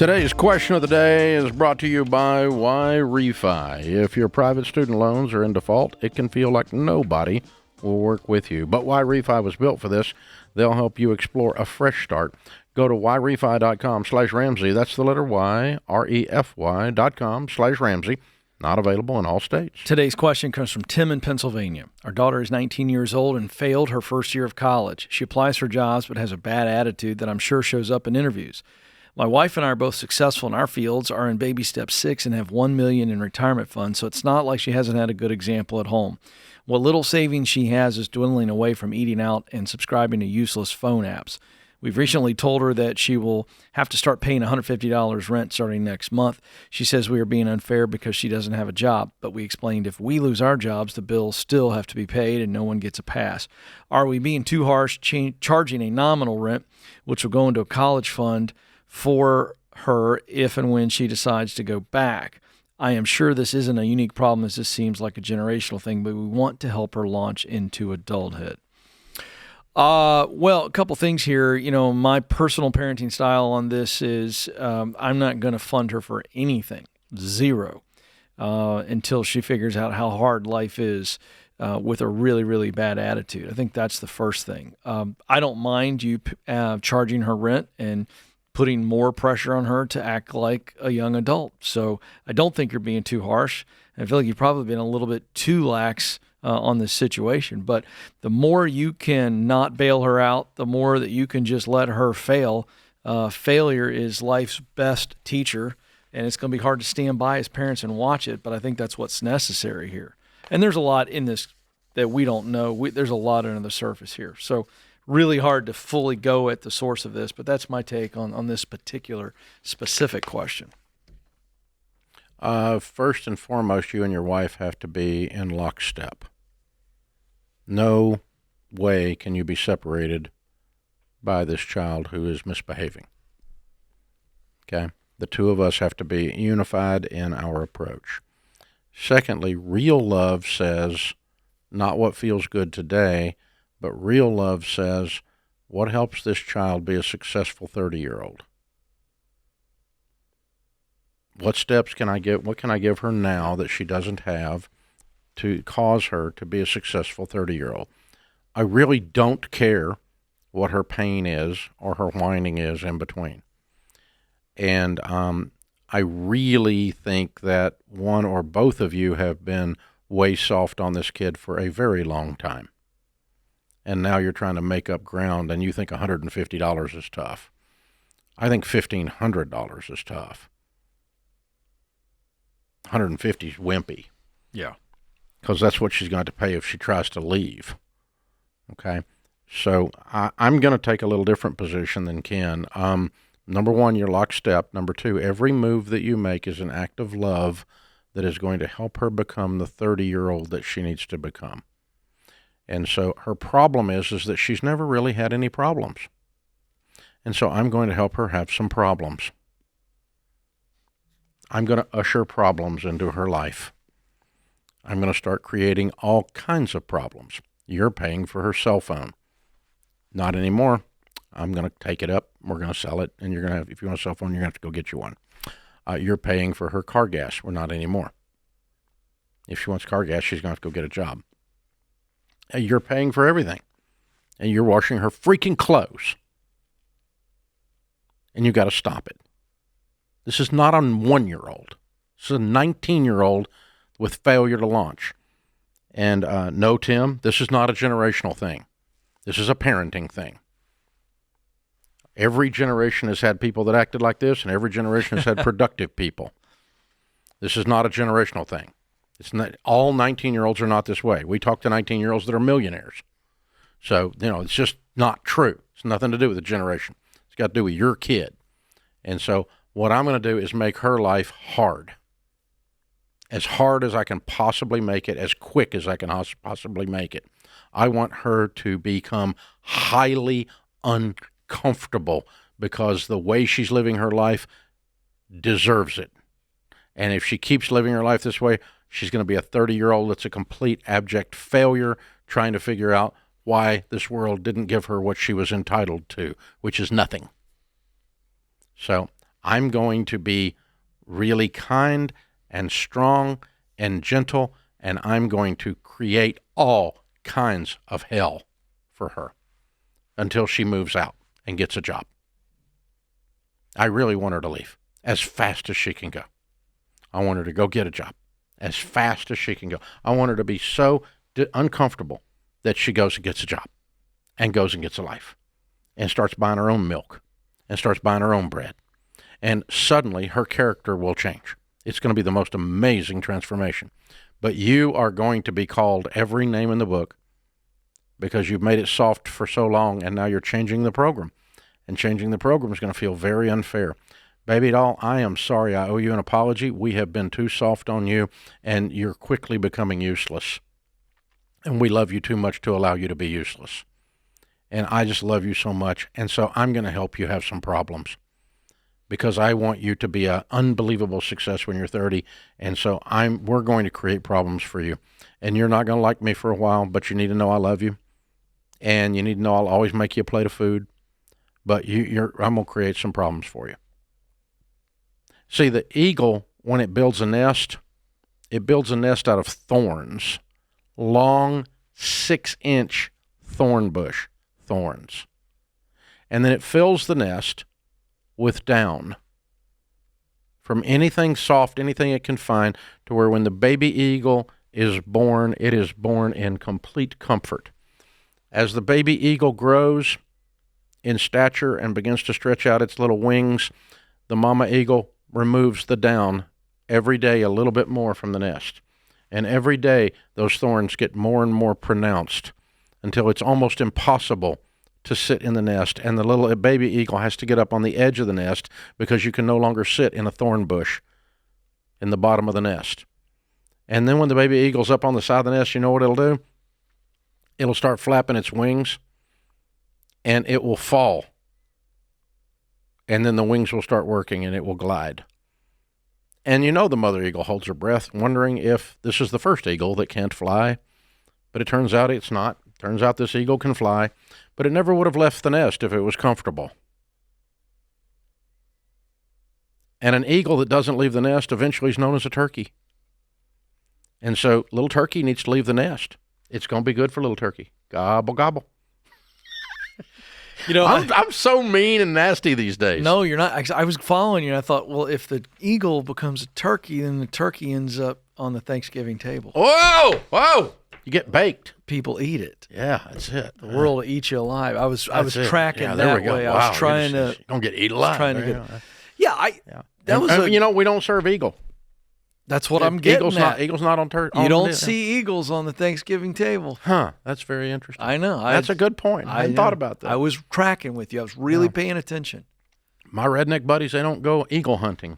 Today's question of the day is brought to you by Yrefi. If your private student loans are in default, it can feel like nobody will work with you. But Yrefi was built for this. They'll help you explore a fresh start. Go to yrefi.com/Ramsey. That's the letter Y, REFY.com/Ramsey. Not available in all states. Today's question comes from Tim in Pennsylvania. Our daughter is 19 years old and failed her first year of college. She applies for jobs but has a bad attitude that I'm sure shows up in interviews. My wife and I are both successful in our fields, are in baby step 6, and have $1 million in retirement funds, so it's not like she hasn't had a good example at home. What little savings she has is dwindling away from eating out and subscribing to useless phone apps. We've recently told her that she will have to start paying $150 rent starting next month. She says we are being unfair because she doesn't have a job, but we explained if we lose our jobs, the bills still have to be paid and no one gets a pass. Are we being too harsh charging a nominal rent, which will go into a college fund for her if and when she decides to go back? I am sure this isn't a unique problem as this seems like a generational thing, but we want to help her launch into adulthood. Well, a couple things here. You know, my personal parenting style on this is I'm not going to fund her for anything, zero, until she figures out how hard life is with a really, really bad attitude. I think that's the first thing. I don't mind you charging her rent and putting more pressure on her to act like a young adult. So I don't think you're being too harsh. I feel like you've probably been a little bit too lax on this situation. But the more you can not bail her out, the more that you can just let her fail. Failure is life's best teacher, and it's going to be hard to stand by as parents and watch it, but I think that's what's necessary here. And there's a lot in this that we don't know. There's a lot under the surface here. So really hard to fully go at the source of this, but that's my take on this particular specific question. First and foremost, you and your wife have to be in lockstep. No way can you be separated by this child who is misbehaving. Okay? The two of us have to be unified in our approach. Secondly, real love says not what feels good today, but real love says what helps this child be a successful 30-year-old. What steps can I give? What can I give her now that she doesn't have to cause her to be a successful 30-year-old? I really don't care what her pain is or her whining is in between. And I really think that one or both of you have been way soft on this kid for a very long time. And now you're trying to make up ground and you think $150 is tough. I think $1,500 is tough. 150 is wimpy. Yeah. Because that's what she's going to pay if she tries to leave. Okay? So I'm going to take a little different position than Ken. Number one, you're lockstep. Number two, every move that you make is an act of love that is going to help her become the 30-year-old that she needs to become. And so her problem is that she's never really had any problems. And so I'm going to help her have some problems. I'm going to usher problems into her life. I'm going to start creating all kinds of problems. You're paying for her cell phone. Not anymore. I'm going to take it up. We're going to sell it. And you're going to have, if you want a cell phone, you're going to have to go get you one. You're paying for her car gas. We're not anymore. If she wants car gas, she's going to have to go get a job. You're paying for everything. And you're washing her freaking clothes. And you got to stop it. This is not a 1-year-old. This is a 19-year-old with failure to launch. And no, Tim, this is not a generational thing. This is a parenting thing. Every generation has had people that acted like this, and every generation has had productive people. This is not a generational thing. It's not, all 19-year-olds are not this way. We talk to 19-year-olds that are millionaires. So, it's just not true. It's nothing to do with the generation. It's got to do with your kid. And so what I'm going to do is make her life hard. As hard as I can possibly make it, as quick as I can possibly make it. I want her to become highly uncomfortable because the way she's living her life deserves it. And if she keeps living her life this way, she's going to be a 30-year-old that's a complete abject failure trying to figure out why this world didn't give her what she was entitled to, which is nothing. So I'm going to be really kind and strong and gentle, and I'm going to create all kinds of hell for her until she moves out and gets a job. I really want her to leave as fast as she can go. I want her to go get a job as fast as she can go. I want her to be so uncomfortable that she goes and gets a job and goes and gets a life and starts buying her own milk and starts buying her own bread. And suddenly her character will change. It's going to be the most amazing transformation. But you are going to be called every name in the book because you've made it soft for so long, and now you're changing the program. And changing the program is going to feel very unfair. Baby doll, I am sorry. I owe you an apology. We have been too soft on you, and you're quickly becoming useless. And we love you too much to allow you to be useless. And I just love you so much. And so I'm going to help you have some problems because I want you to be an unbelievable success when you're 30. And so we're going to create problems for you. And you're not going to like me for a while, but you need to know I love you. And you need to know I'll always make you a plate of food. But I'm going to create some problems for you. See, the eagle, when it builds a nest out of thorns, long 6-inch thorn bush thorns. And then it fills the nest with down from anything soft, anything it can find, to where when the baby eagle is born, it is born in complete comfort. As the baby eagle grows in stature and begins to stretch out its little wings, the mama eagle removes the down every day a little bit more from the nest. And every day those thorns get more and more pronounced until it's almost impossible to sit in the nest. And the little baby eagle has to get up on the edge of the nest because you can no longer sit in a thorn bush in the bottom of the nest. And then when the baby eagle's up on the side of the nest, you know what it'll do? It'll start flapping its wings and it will fall. And then the wings will start working and it will glide. And you know the mother eagle holds her breath, wondering if this is the first eagle that can't fly. But it turns out it's not. Turns out this eagle can fly, but it never would have left the nest if it was comfortable. And an eagle that doesn't leave the nest eventually is known as a turkey. And so little turkey needs to leave the nest. It's going to be good for little turkey. Gobble, gobble. You know, I'm so mean and nasty these days. No, you're not. I was following you, and I thought, well, if the eagle becomes a turkey, then the turkey ends up on the Thanksgiving table. Whoa, whoa! You get baked. People eat it. Yeah, that's it. The world will eat you alive. I was tracking yeah, that we go. way. Wow, I was trying to. Don't get eaten alive. Trying to get. Yeah, that was. You know, we don't serve eagle. That's what I'm getting at. Eagle's not on turkey. You don't see eagles on the Thanksgiving table. Huh. That's very interesting. I know. That's a good point. I hadn't thought about that. I was tracking with you. I was really paying attention. My redneck buddies, they don't go eagle hunting.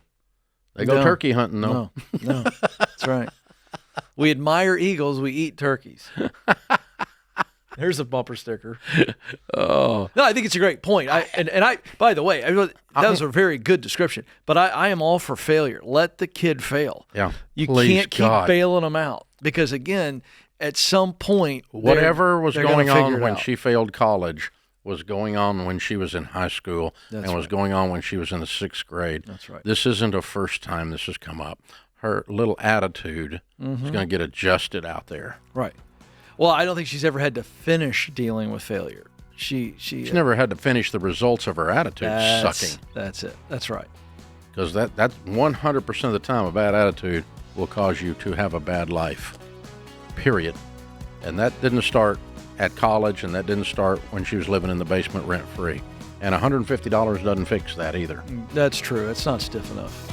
They go turkey hunting, though. No. That's right. We admire eagles. We eat turkeys. There's a bumper sticker. Oh. No, I think it's a great point. By the way, that was a very good description. But I am all for failure. Let the kid fail. Yeah. You can't keep bailing them out because, again, at some point, whatever was going on when she failed college was going on when she was in high school was going on when she was in the 6th grade. That's right. This isn't a first time this has come up. Her little attitude is going to get adjusted out there. Right. Well, I don't think she's ever had to finish dealing with failure. She's never had to finish the results of her attitude sucking. That's it. That's right. Because that's 100% of the time a bad attitude will cause you to have a bad life, period. And that didn't start at college, and that didn't start when she was living in the basement rent-free. And $150 doesn't fix that either. That's true. It's not stiff enough.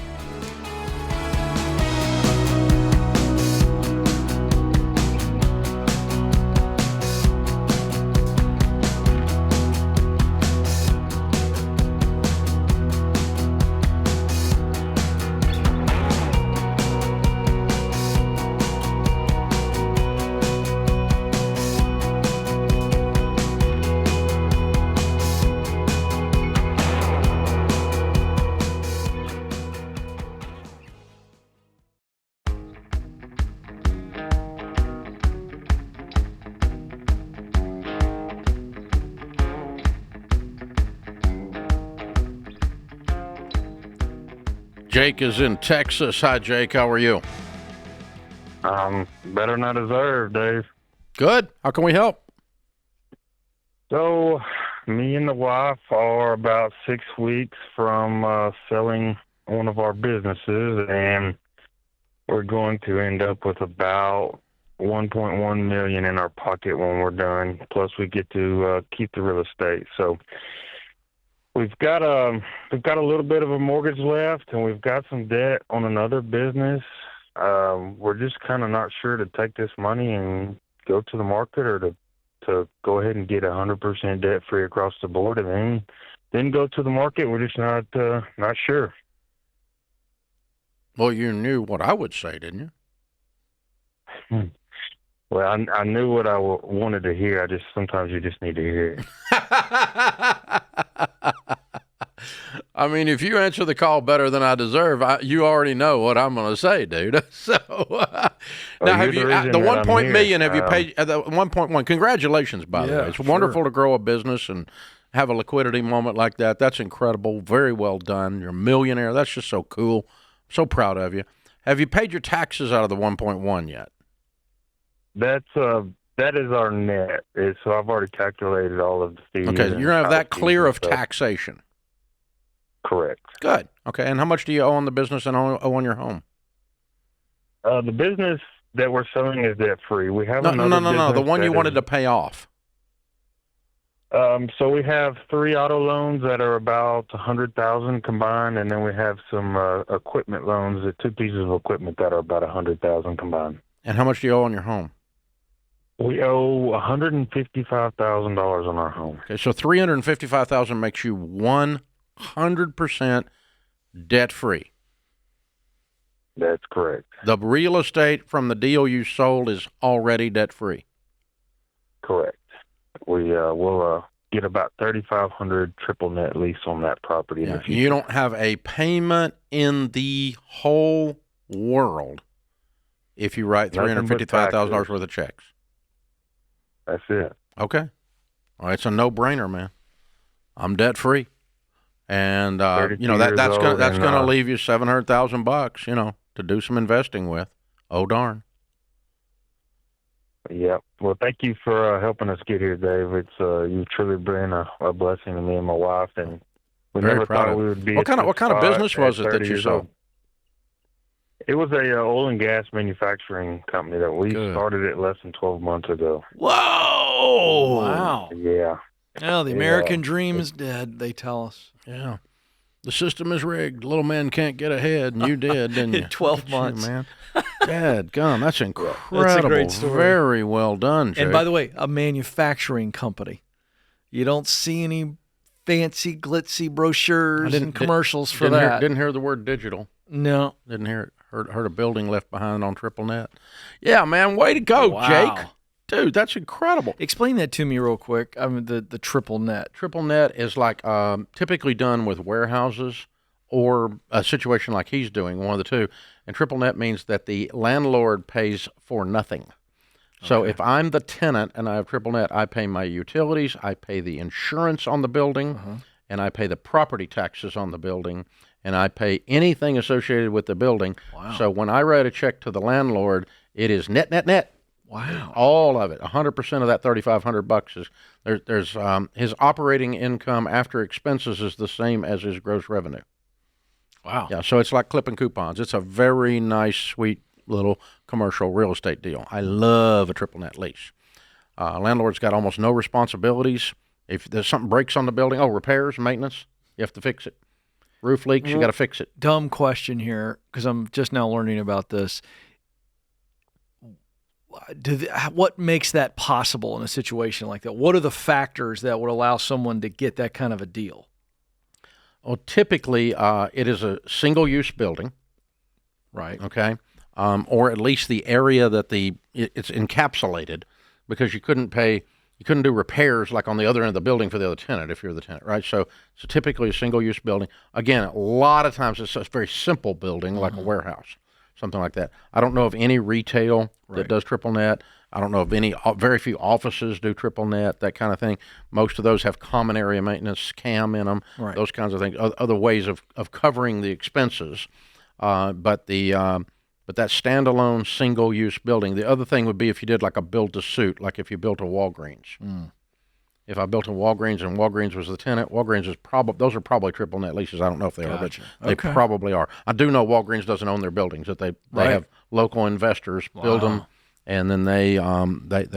Jake is in Texas. Hi, Jake. How are you? Better than I deserve, Dave. Good. How can we help? So, me and the wife are about 6 weeks from selling one of our businesses, and we're going to end up with about $1.1 million in our pocket when we're done. Plus, we get to keep the real estate. So, we've got a little bit of a mortgage left, and we've got some debt on another business. We're just kind of not sure to take this money and go to the market or to go ahead and get 100% debt free across the board, and then go to the market. We're just not sure. Well, you knew what I would say, didn't you? Well, I knew what I wanted to hear. Sometimes you just need to hear it. I mean, if you answer the call better than I deserve, you already know what I'm going to say, dude. So now, have you the 1 million? Have you paid the 1.1? Congratulations, by the way. It's wonderful to grow a business and have a liquidity moment like that. That's incredible. Very well done. You're a millionaire. That's just so cool. So proud of you. Have you paid your taxes out of the 1.1 yet? That is our net. So I've already calculated all of the fees. Okay, you're gonna have that clear of taxation. Correct. Good. Okay, and how much do you owe on the business and owe on your home? The business that we're selling is debt free. We have No. business The one you that wanted to pay off. So we have 3 auto loans that are about $100,000 combined, and then we have some equipment loans, 2 pieces of equipment that are about $100,000 combined. And how much do you owe on your home? We owe $155,000 on our home. Okay, so $355,000 makes you 100% debt free. That's correct. The real estate from the deal you sold is already debt free. Correct. We'll get about $3,500 triple net lease on that property. Yeah, you don't have a payment in the whole world if you write $355,000 worth of checks. That's it. Okay. All right, it's a no-brainer, man. I'm debt free, and that's gonna leave you $700,000, to do some investing with. Oh darn. Yeah. Well, thank you for helping us get here, Dave. It's you've truly been a blessing to me and my wife, and we never thought we would be. What kind of business was it that you sold? It was a oil and gas manufacturing company that we started it less than 12 months ago. Whoa! Wow. Yeah. Well, the American dream is dead, they tell us. Yeah. The system is rigged. Little man can't get ahead, and you did, didn't you? In 12 months. Man. Dadgum, that's incredible. That's a great story. Very well done, Jake. And by the way, a manufacturing company. You don't see any fancy, glitzy brochures and commercials for that. Didn't hear the word digital. No. Didn't hear it. Heard a building left behind on triple net. Yeah, man, way to go, Jake. Dude, that's incredible. Explain that to me real quick. I mean, the triple net. Triple net is like typically done with warehouses or a situation like he's doing, one of the two. And triple net means that the landlord pays for nothing. So if I'm the tenant and I have triple net, I pay my utilities, I pay the insurance on the building, and I pay the property taxes on the building, and I pay anything associated with the building. Wow. So when I write a check to the landlord, it is net. Wow. All of it. 100% of that $3,500 is there's his operating income after expenses is the same as his gross revenue. Wow. Yeah, so it's like clipping coupons. It's a very nice, sweet little commercial real estate deal. I love a triple net lease. Landlord's got almost no responsibilities. If there's something breaks on the building, repairs, maintenance, you have to fix it. Roof leaks, you got to fix it. Dumb question here, because I'm just now learning about this. What makes that possible in a situation like that? What are the factors that would allow someone to get that kind of a deal? Well, typically, it is a single-use building. Right. Okay. Or at least the area that it's encapsulated, because you couldn't do repairs like on the other end of the building for the other tenant if you're the tenant, right? So typically a single-use building. Again, a lot of times it's a very simple building like a warehouse, something like that. I don't know of any retail that does triple net. I don't know of any. Very few offices do triple net, that kind of thing. Most of those have common area maintenance, CAM in them, Right. those kinds of things. Other ways of covering the expenses, but that standalone single-use building. The other thing would be if you did like a build-to-suit, like if you built a Walgreens. If I built a Walgreens and Walgreens was the tenant, Walgreens is those are probably triple net leases. I don't know if they are, but they probably are. I do know Walgreens doesn't own their buildings; that they have local investors build them, and then they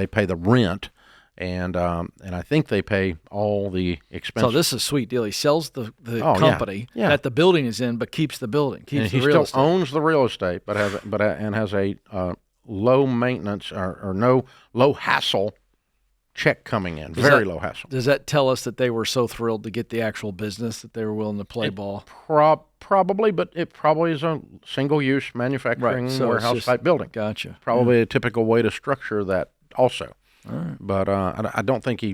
pay the rent, and I think they pay all the expenses. So this is a sweet deal. He sells the Oh, company yeah. that the building is in, but keeps the building, And keeps he the real still estate. owns the real estate, but has a low maintenance or no low hassle check coming in. Very low hassle. Does that tell us that they were so thrilled to get the actual business that they were willing to play ball? Probably, but it probably is a single-use manufacturing So it's warehouse type building. Gotcha. Probably a typical way to structure that also. All right. But I don't think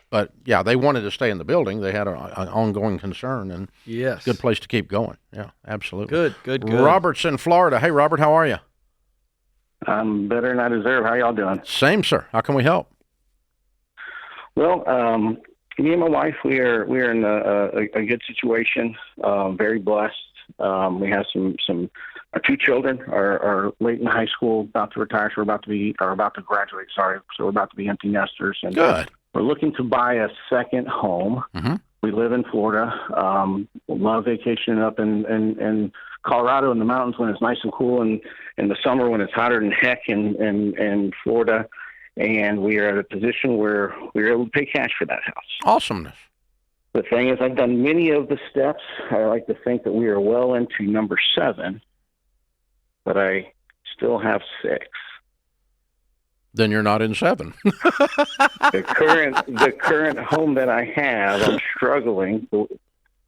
but yeah, they wanted to stay in the building. They had an ongoing concern, and Yes. good place to keep going. Yeah, absolutely. Good. Robert's in Florida. Hey, Robert, how are you? I'm better than I deserve. How y'all doing? Same, sir. How can we help? Well, me and my wife, we're in a good situation. Very blessed. We have some. Our two children are late in high school, about to retire. So about to graduate. Sorry. So we're about to be empty nesters. And good. We're looking to buy a second home. Mm-hmm. We live in Florida. Love vacationing up in Colorado in the mountains when it's nice and cool, and in the summer when it's hotter than heck in Florida. And we are at a position where we're able to pay cash for that house. Awesomeness. The thing is, I've done many of the steps. I like to think that we are well into number 7, but I still have 6. Then you're not in 7. The current home that I have, I'm struggling.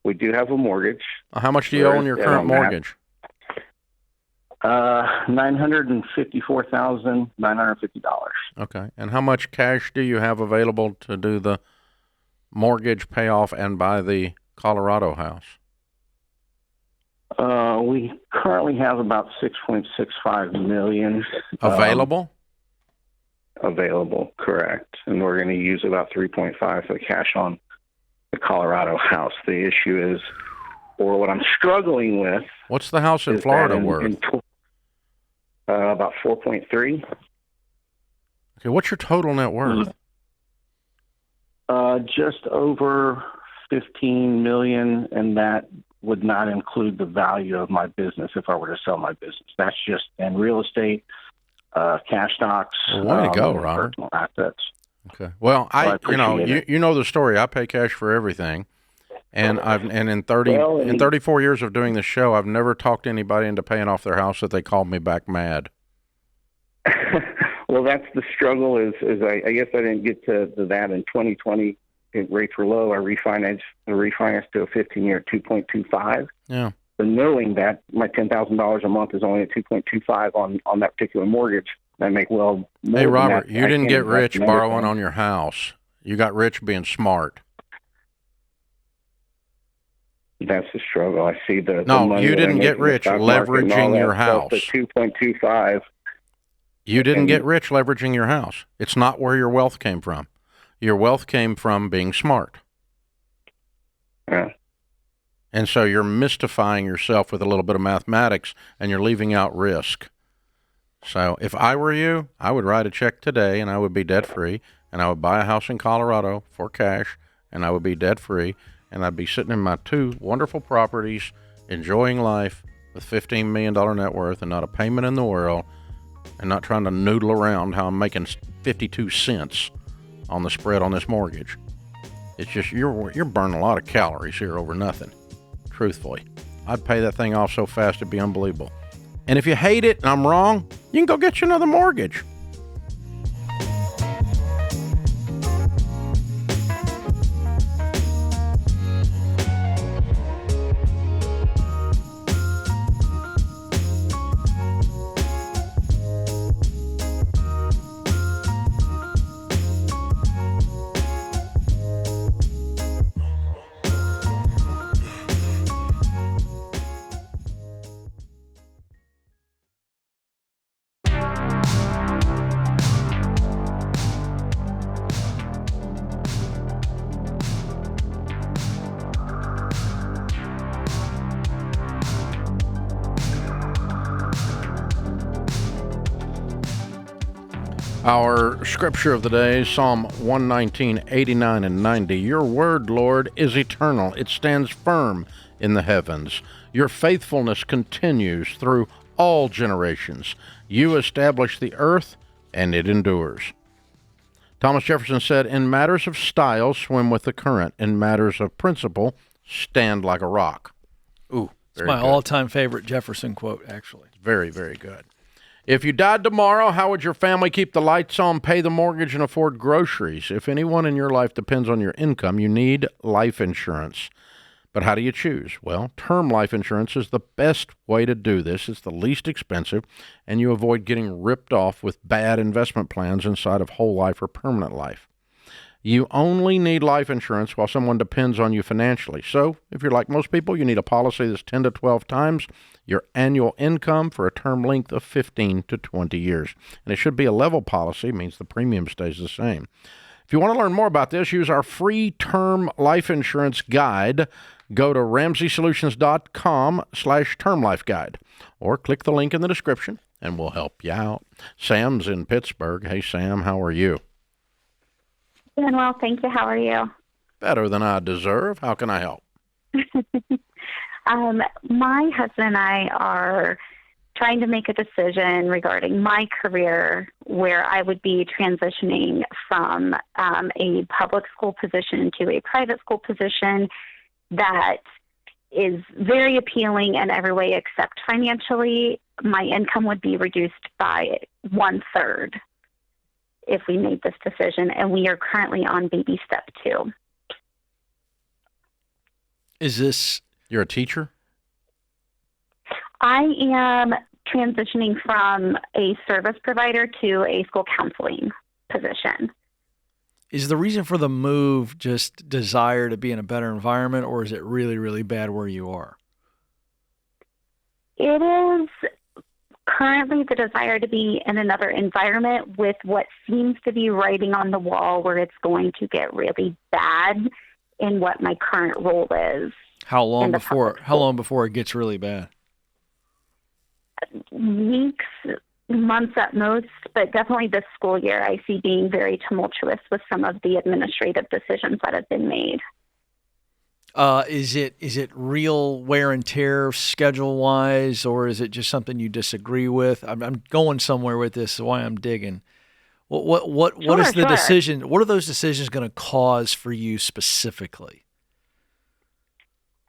We do have a mortgage. How much do you owe on your current mortgage? $954,950. Okay. And how much cash do you have available to do the mortgage payoff and buy the Colorado house? We currently have about $6.65 million available. Available, correct. And we're going to use about 3.5 for the cash on the Colorado house. The issue is, or what I'm struggling with. What's the house in Florida worth? About 4.3. Okay, what's your total net worth? Just over 15 million, and that would not include the value of my business if I were to sell my business. That's just in real estate, cash stocks. Well, way to go, Robert. Personal assets. Okay. Well, I you know the story. I pay cash for everything. And in 34 years of doing this show, I've never talked anybody into paying off their house that they called me back mad. Well, that's the struggle. Is I guess I didn't get to that in 2020. Rates were low. I refinanced to a 15-year 2.25. Yeah. But knowing that my $10,000 a month is only at 2.25 on that particular mortgage, I make well more. Hey, than Robert, that. you didn't get rich invest in borrowing everything. on your house. You got rich being smart. That's the struggle. I see the No, money you that I didn't make get in the rich stock market and all leveraging that your stuff, house. The 2.25. You didn't And- get rich leveraging your house. It's not where your wealth came from. Your wealth came from being smart. Yeah. And so you're mystifying yourself with a little bit of mathematics, and you're leaving out risk. So if I were you, I would write a check today, and I would be debt-free, and I would buy a house in Colorado for cash, and I would be debt-free, and I'd be sitting in my 2 wonderful properties, enjoying life with $15 million net worth and not a payment in the world, and not trying to noodle around how I'm making 52 cents on the spread on this mortgage. It's just you're burning a lot of calories here over nothing, truthfully. I'd pay that thing off so fast it'd be unbelievable. And if you hate it and I'm wrong, you can go get you another mortgage. Our scripture of the day, Psalm 119, 89 and 90. Your word, Lord, is eternal. It stands firm in the heavens. Your faithfulness continues through all generations. You establish the earth, and it endures. Thomas Jefferson said, in matters of style, swim with the current. In matters of principle, stand like a rock. Ooh, It's my all-time favorite Jefferson quote, actually. Very, very good. If you died tomorrow, how would your family keep the lights on, pay the mortgage, and afford groceries? If anyone in your life depends on your income, you need life insurance. But how do you choose? Well, term life insurance is the best way to do this. It's the least expensive, and you avoid getting ripped off with bad investment plans inside of whole life or permanent life. You only need life insurance while someone depends on you financially. So, if you're like most people, you need a policy that's 10 to 12 times your annual income for a term length of 15 to 20 years. And it should be a level policy, means the premium stays the same. If you want to learn more about this, use our free term life insurance guide. Go to RamseySolutions.com/term life guide or click the link in the description and we'll help you out. Sam's in Pittsburgh. Hey, Sam, how are you? Doing well, thank you. How are you? Better than I deserve. How can I help? My husband and I are trying to make a decision regarding my career where I would be transitioning from a public school position to a private school position that is very appealing in every way except financially. My income would be reduced by 1/3 if we made this decision, and we are currently on baby step 2. Is this... You're a teacher? I am transitioning from a service provider to a school counseling position. Is the reason for the move just desire to be in a better environment, or is it really, really bad where you are? It is currently the desire to be in another environment with what seems to be writing on the wall where it's going to get really bad in what my current role is. How long before it gets really bad? Weeks, months at most, but definitely this school year I see being very tumultuous with some of the administrative decisions that have been made. Is it real wear and tear schedule wise, or is it just something you disagree with? I'm going somewhere with this, so why I'm digging. What is the decision? What are those decisions going to cause for you specifically?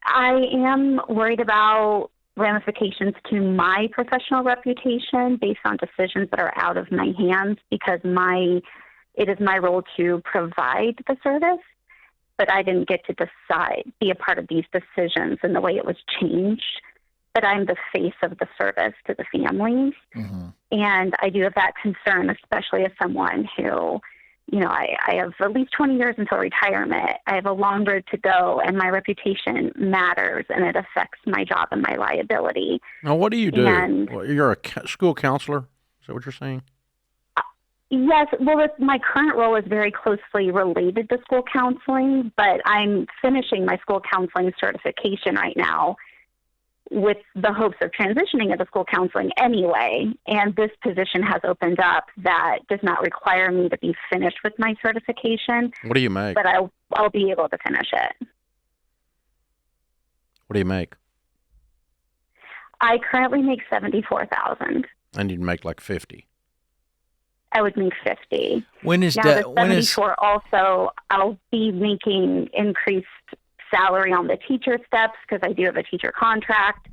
I am worried about ramifications to my professional reputation based on decisions that are out of my hands because it is my role to provide the service, but I didn't get to be a part of these decisions and the way it was changed. But I'm the face of the service to the families. Mm-hmm. And I do have that concern, especially as someone who, I have at least 20 years until retirement. I have a long road to go, and my reputation matters, and it affects my job and my liability. Now, what do you do? You're a school counselor? Is that what you're saying? Yes. Well, my current role is very closely related to school counseling, but I'm finishing my school counseling certification right now with the hopes of transitioning into school counseling anyway. And this position has opened up that does not require me to be finished with my certification. What do you make? But I'll be able to finish it. What do you make? I currently make $74,000. And you'd make like 50. I would make 50. When is that? 74 also, I'll be making increased salary on the teacher steps because I do have a teacher contract,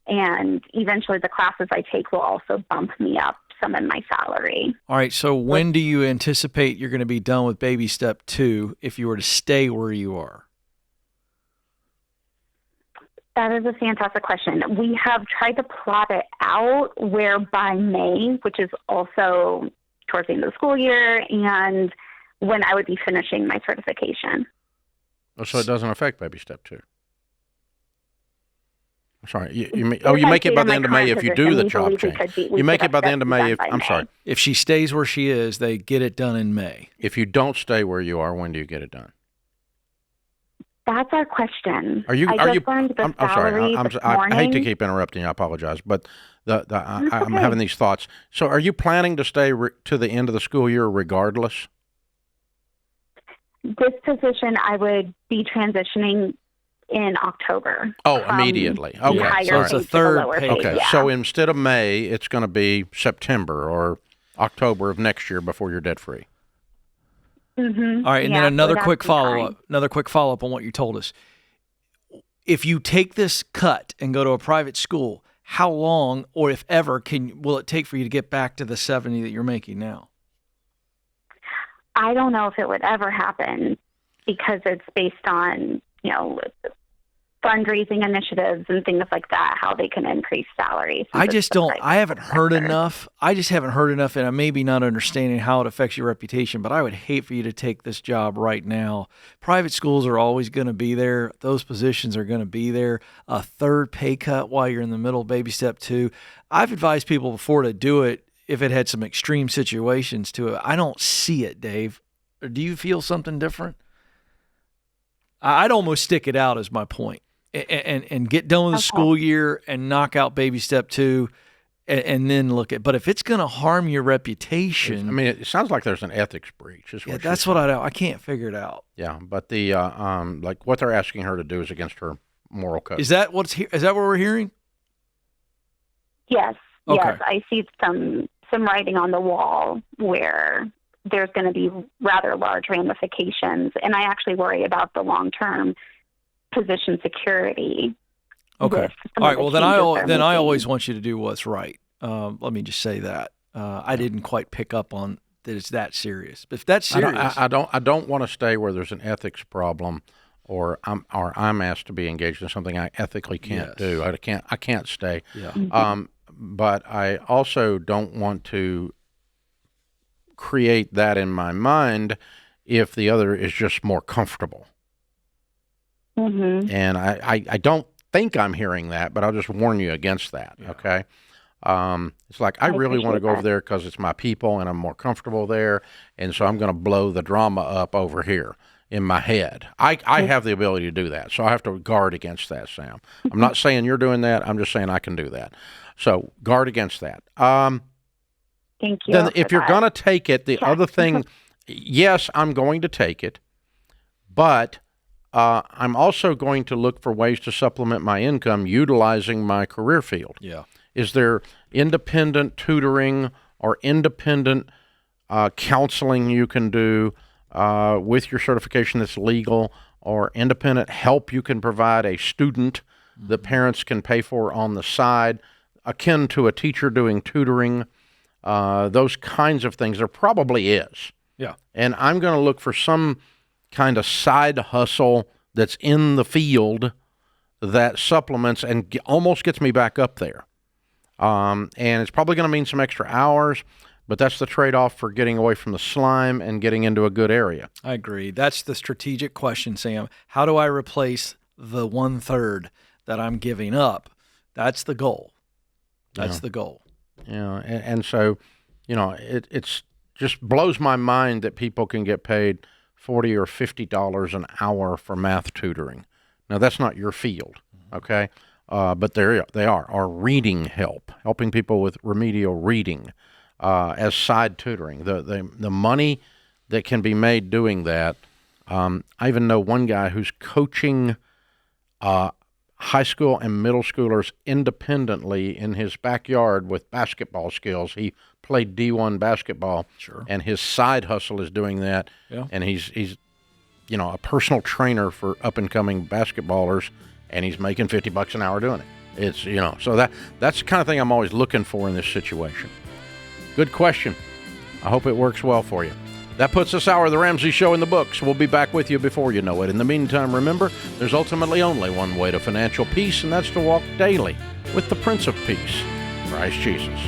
and eventually the classes I take will also bump me up some in my salary. All right, so when do you anticipate you're going to be done with baby step 2 if you were to stay where you are? That is a fantastic question. We have tried to plot it out where by May, which is also towards the end of the school year, and when I would be finishing my certification. So it doesn't affect baby step 2. I'm sorry. You make it by the end of May if you do the job change. You make it by the end of May. I'm sorry. If she stays where she is, they get it done in May. If you don't stay where you are, when do you get it done? That's our question. Are you? I'm sorry. I hate to keep interrupting you. I apologize, but I'm having these thoughts. So are you planning to stay to the end of the school year regardless? This position, I would be transitioning in October. Oh, immediately. Okay. So it's a third pay. Okay. Yeah. So instead of May, it's going to be September or October of next year before you're debt free. Mm-hmm. All right, and then another quick follow-up. Another quick follow-up on what you told us. If you take this cut and go to a private school, how long, or if ever, will it take for you to get back to the 70 that you're making now? I don't know if it would ever happen because it's based on, fundraising initiatives and things like that, how they can increase salaries. I haven't heard enough. I just haven't heard enough, and I may be not understanding how it affects your reputation, but I would hate for you to take this job right now. Private schools are always going to be there. Those positions are going to be there. A third pay cut while you're in the middle of baby step 2. I've advised people before to do it if it had some extreme situations to it. I don't see it, Dave. Or do you feel something different? I'd almost stick it out is my point. And get done with the school year and knock out baby step 2 and then look at. But if it's going to harm your reputation. I mean, it sounds like there's an ethics breach. That's what I can't figure it out. Yeah, but the like what they're asking her to do is against her moral code. Is that what we're hearing? Yes. Okay. Yes. I see some writing on the wall where there's going to be rather large ramifications. And I actually worry about the long-term position security. Okay. All right. Well, then I always want you to do what's right. Let me just say that. I didn't quite pick up on that it's that serious. But if that's serious. I don't want to stay where there's an ethics problem or I'm asked to be engaged in something I ethically can't do. I can't stay. Yeah. But I also don't want to create that in my mind if the other is just more comfortable. Mm-hmm. And I don't think I'm hearing that, but I'll just warn you against that, okay? It's like I really want to go over there because it's my people and I'm more comfortable there, and so I'm going to blow the drama up over here in my head. I have the ability to do that, so I have to guard against that, Sam. I'm not saying you're doing that. I'm just saying I can do that. So guard against that. Thank you. Then if you're going to take it, the other thing, yes, I'm going to take it, but I'm also going to look for ways to supplement my income utilizing my career field. Yeah. Is there independent tutoring or independent counseling you can do with your certification that's legal, or independent help you can provide a student that parents can pay for on the side, akin to a teacher doing tutoring? Those kinds of things. There probably is. Yeah. And I'm going to look for some kind of side hustle that's in the field that supplements and almost gets me back up there. And it's probably going to mean some extra hours, but that's the trade-off for getting away from the slime and getting into a good area. I agree. That's the strategic question, Sam. How do I replace the 1/3 that I'm giving up? That's the goal. That's the goal. Yeah, and so, it's just blows my mind that people can get paid $40 or $50 an hour for math tutoring. Now, that's not your field, okay? But they are. Or reading help, helping people with remedial reading as side tutoring. The money that can be made doing that. I even know one guy who's coaching high school and middle schoolers independently in his backyard with basketball skills. He played D1 basketball, and his side hustle is doing that. Yeah. And he's a personal trainer for up and coming basketballers, and he's making $50 an hour doing it. It's so that's the kind of thing I'm always looking for in this situation. Good question. I hope it works well for you. That puts this hour of the Ramsey Show in the books. We'll be back with you before you know it. In the meantime, remember, there's ultimately only one way to financial peace, and that's to walk daily with the Prince of Peace, Christ Jesus.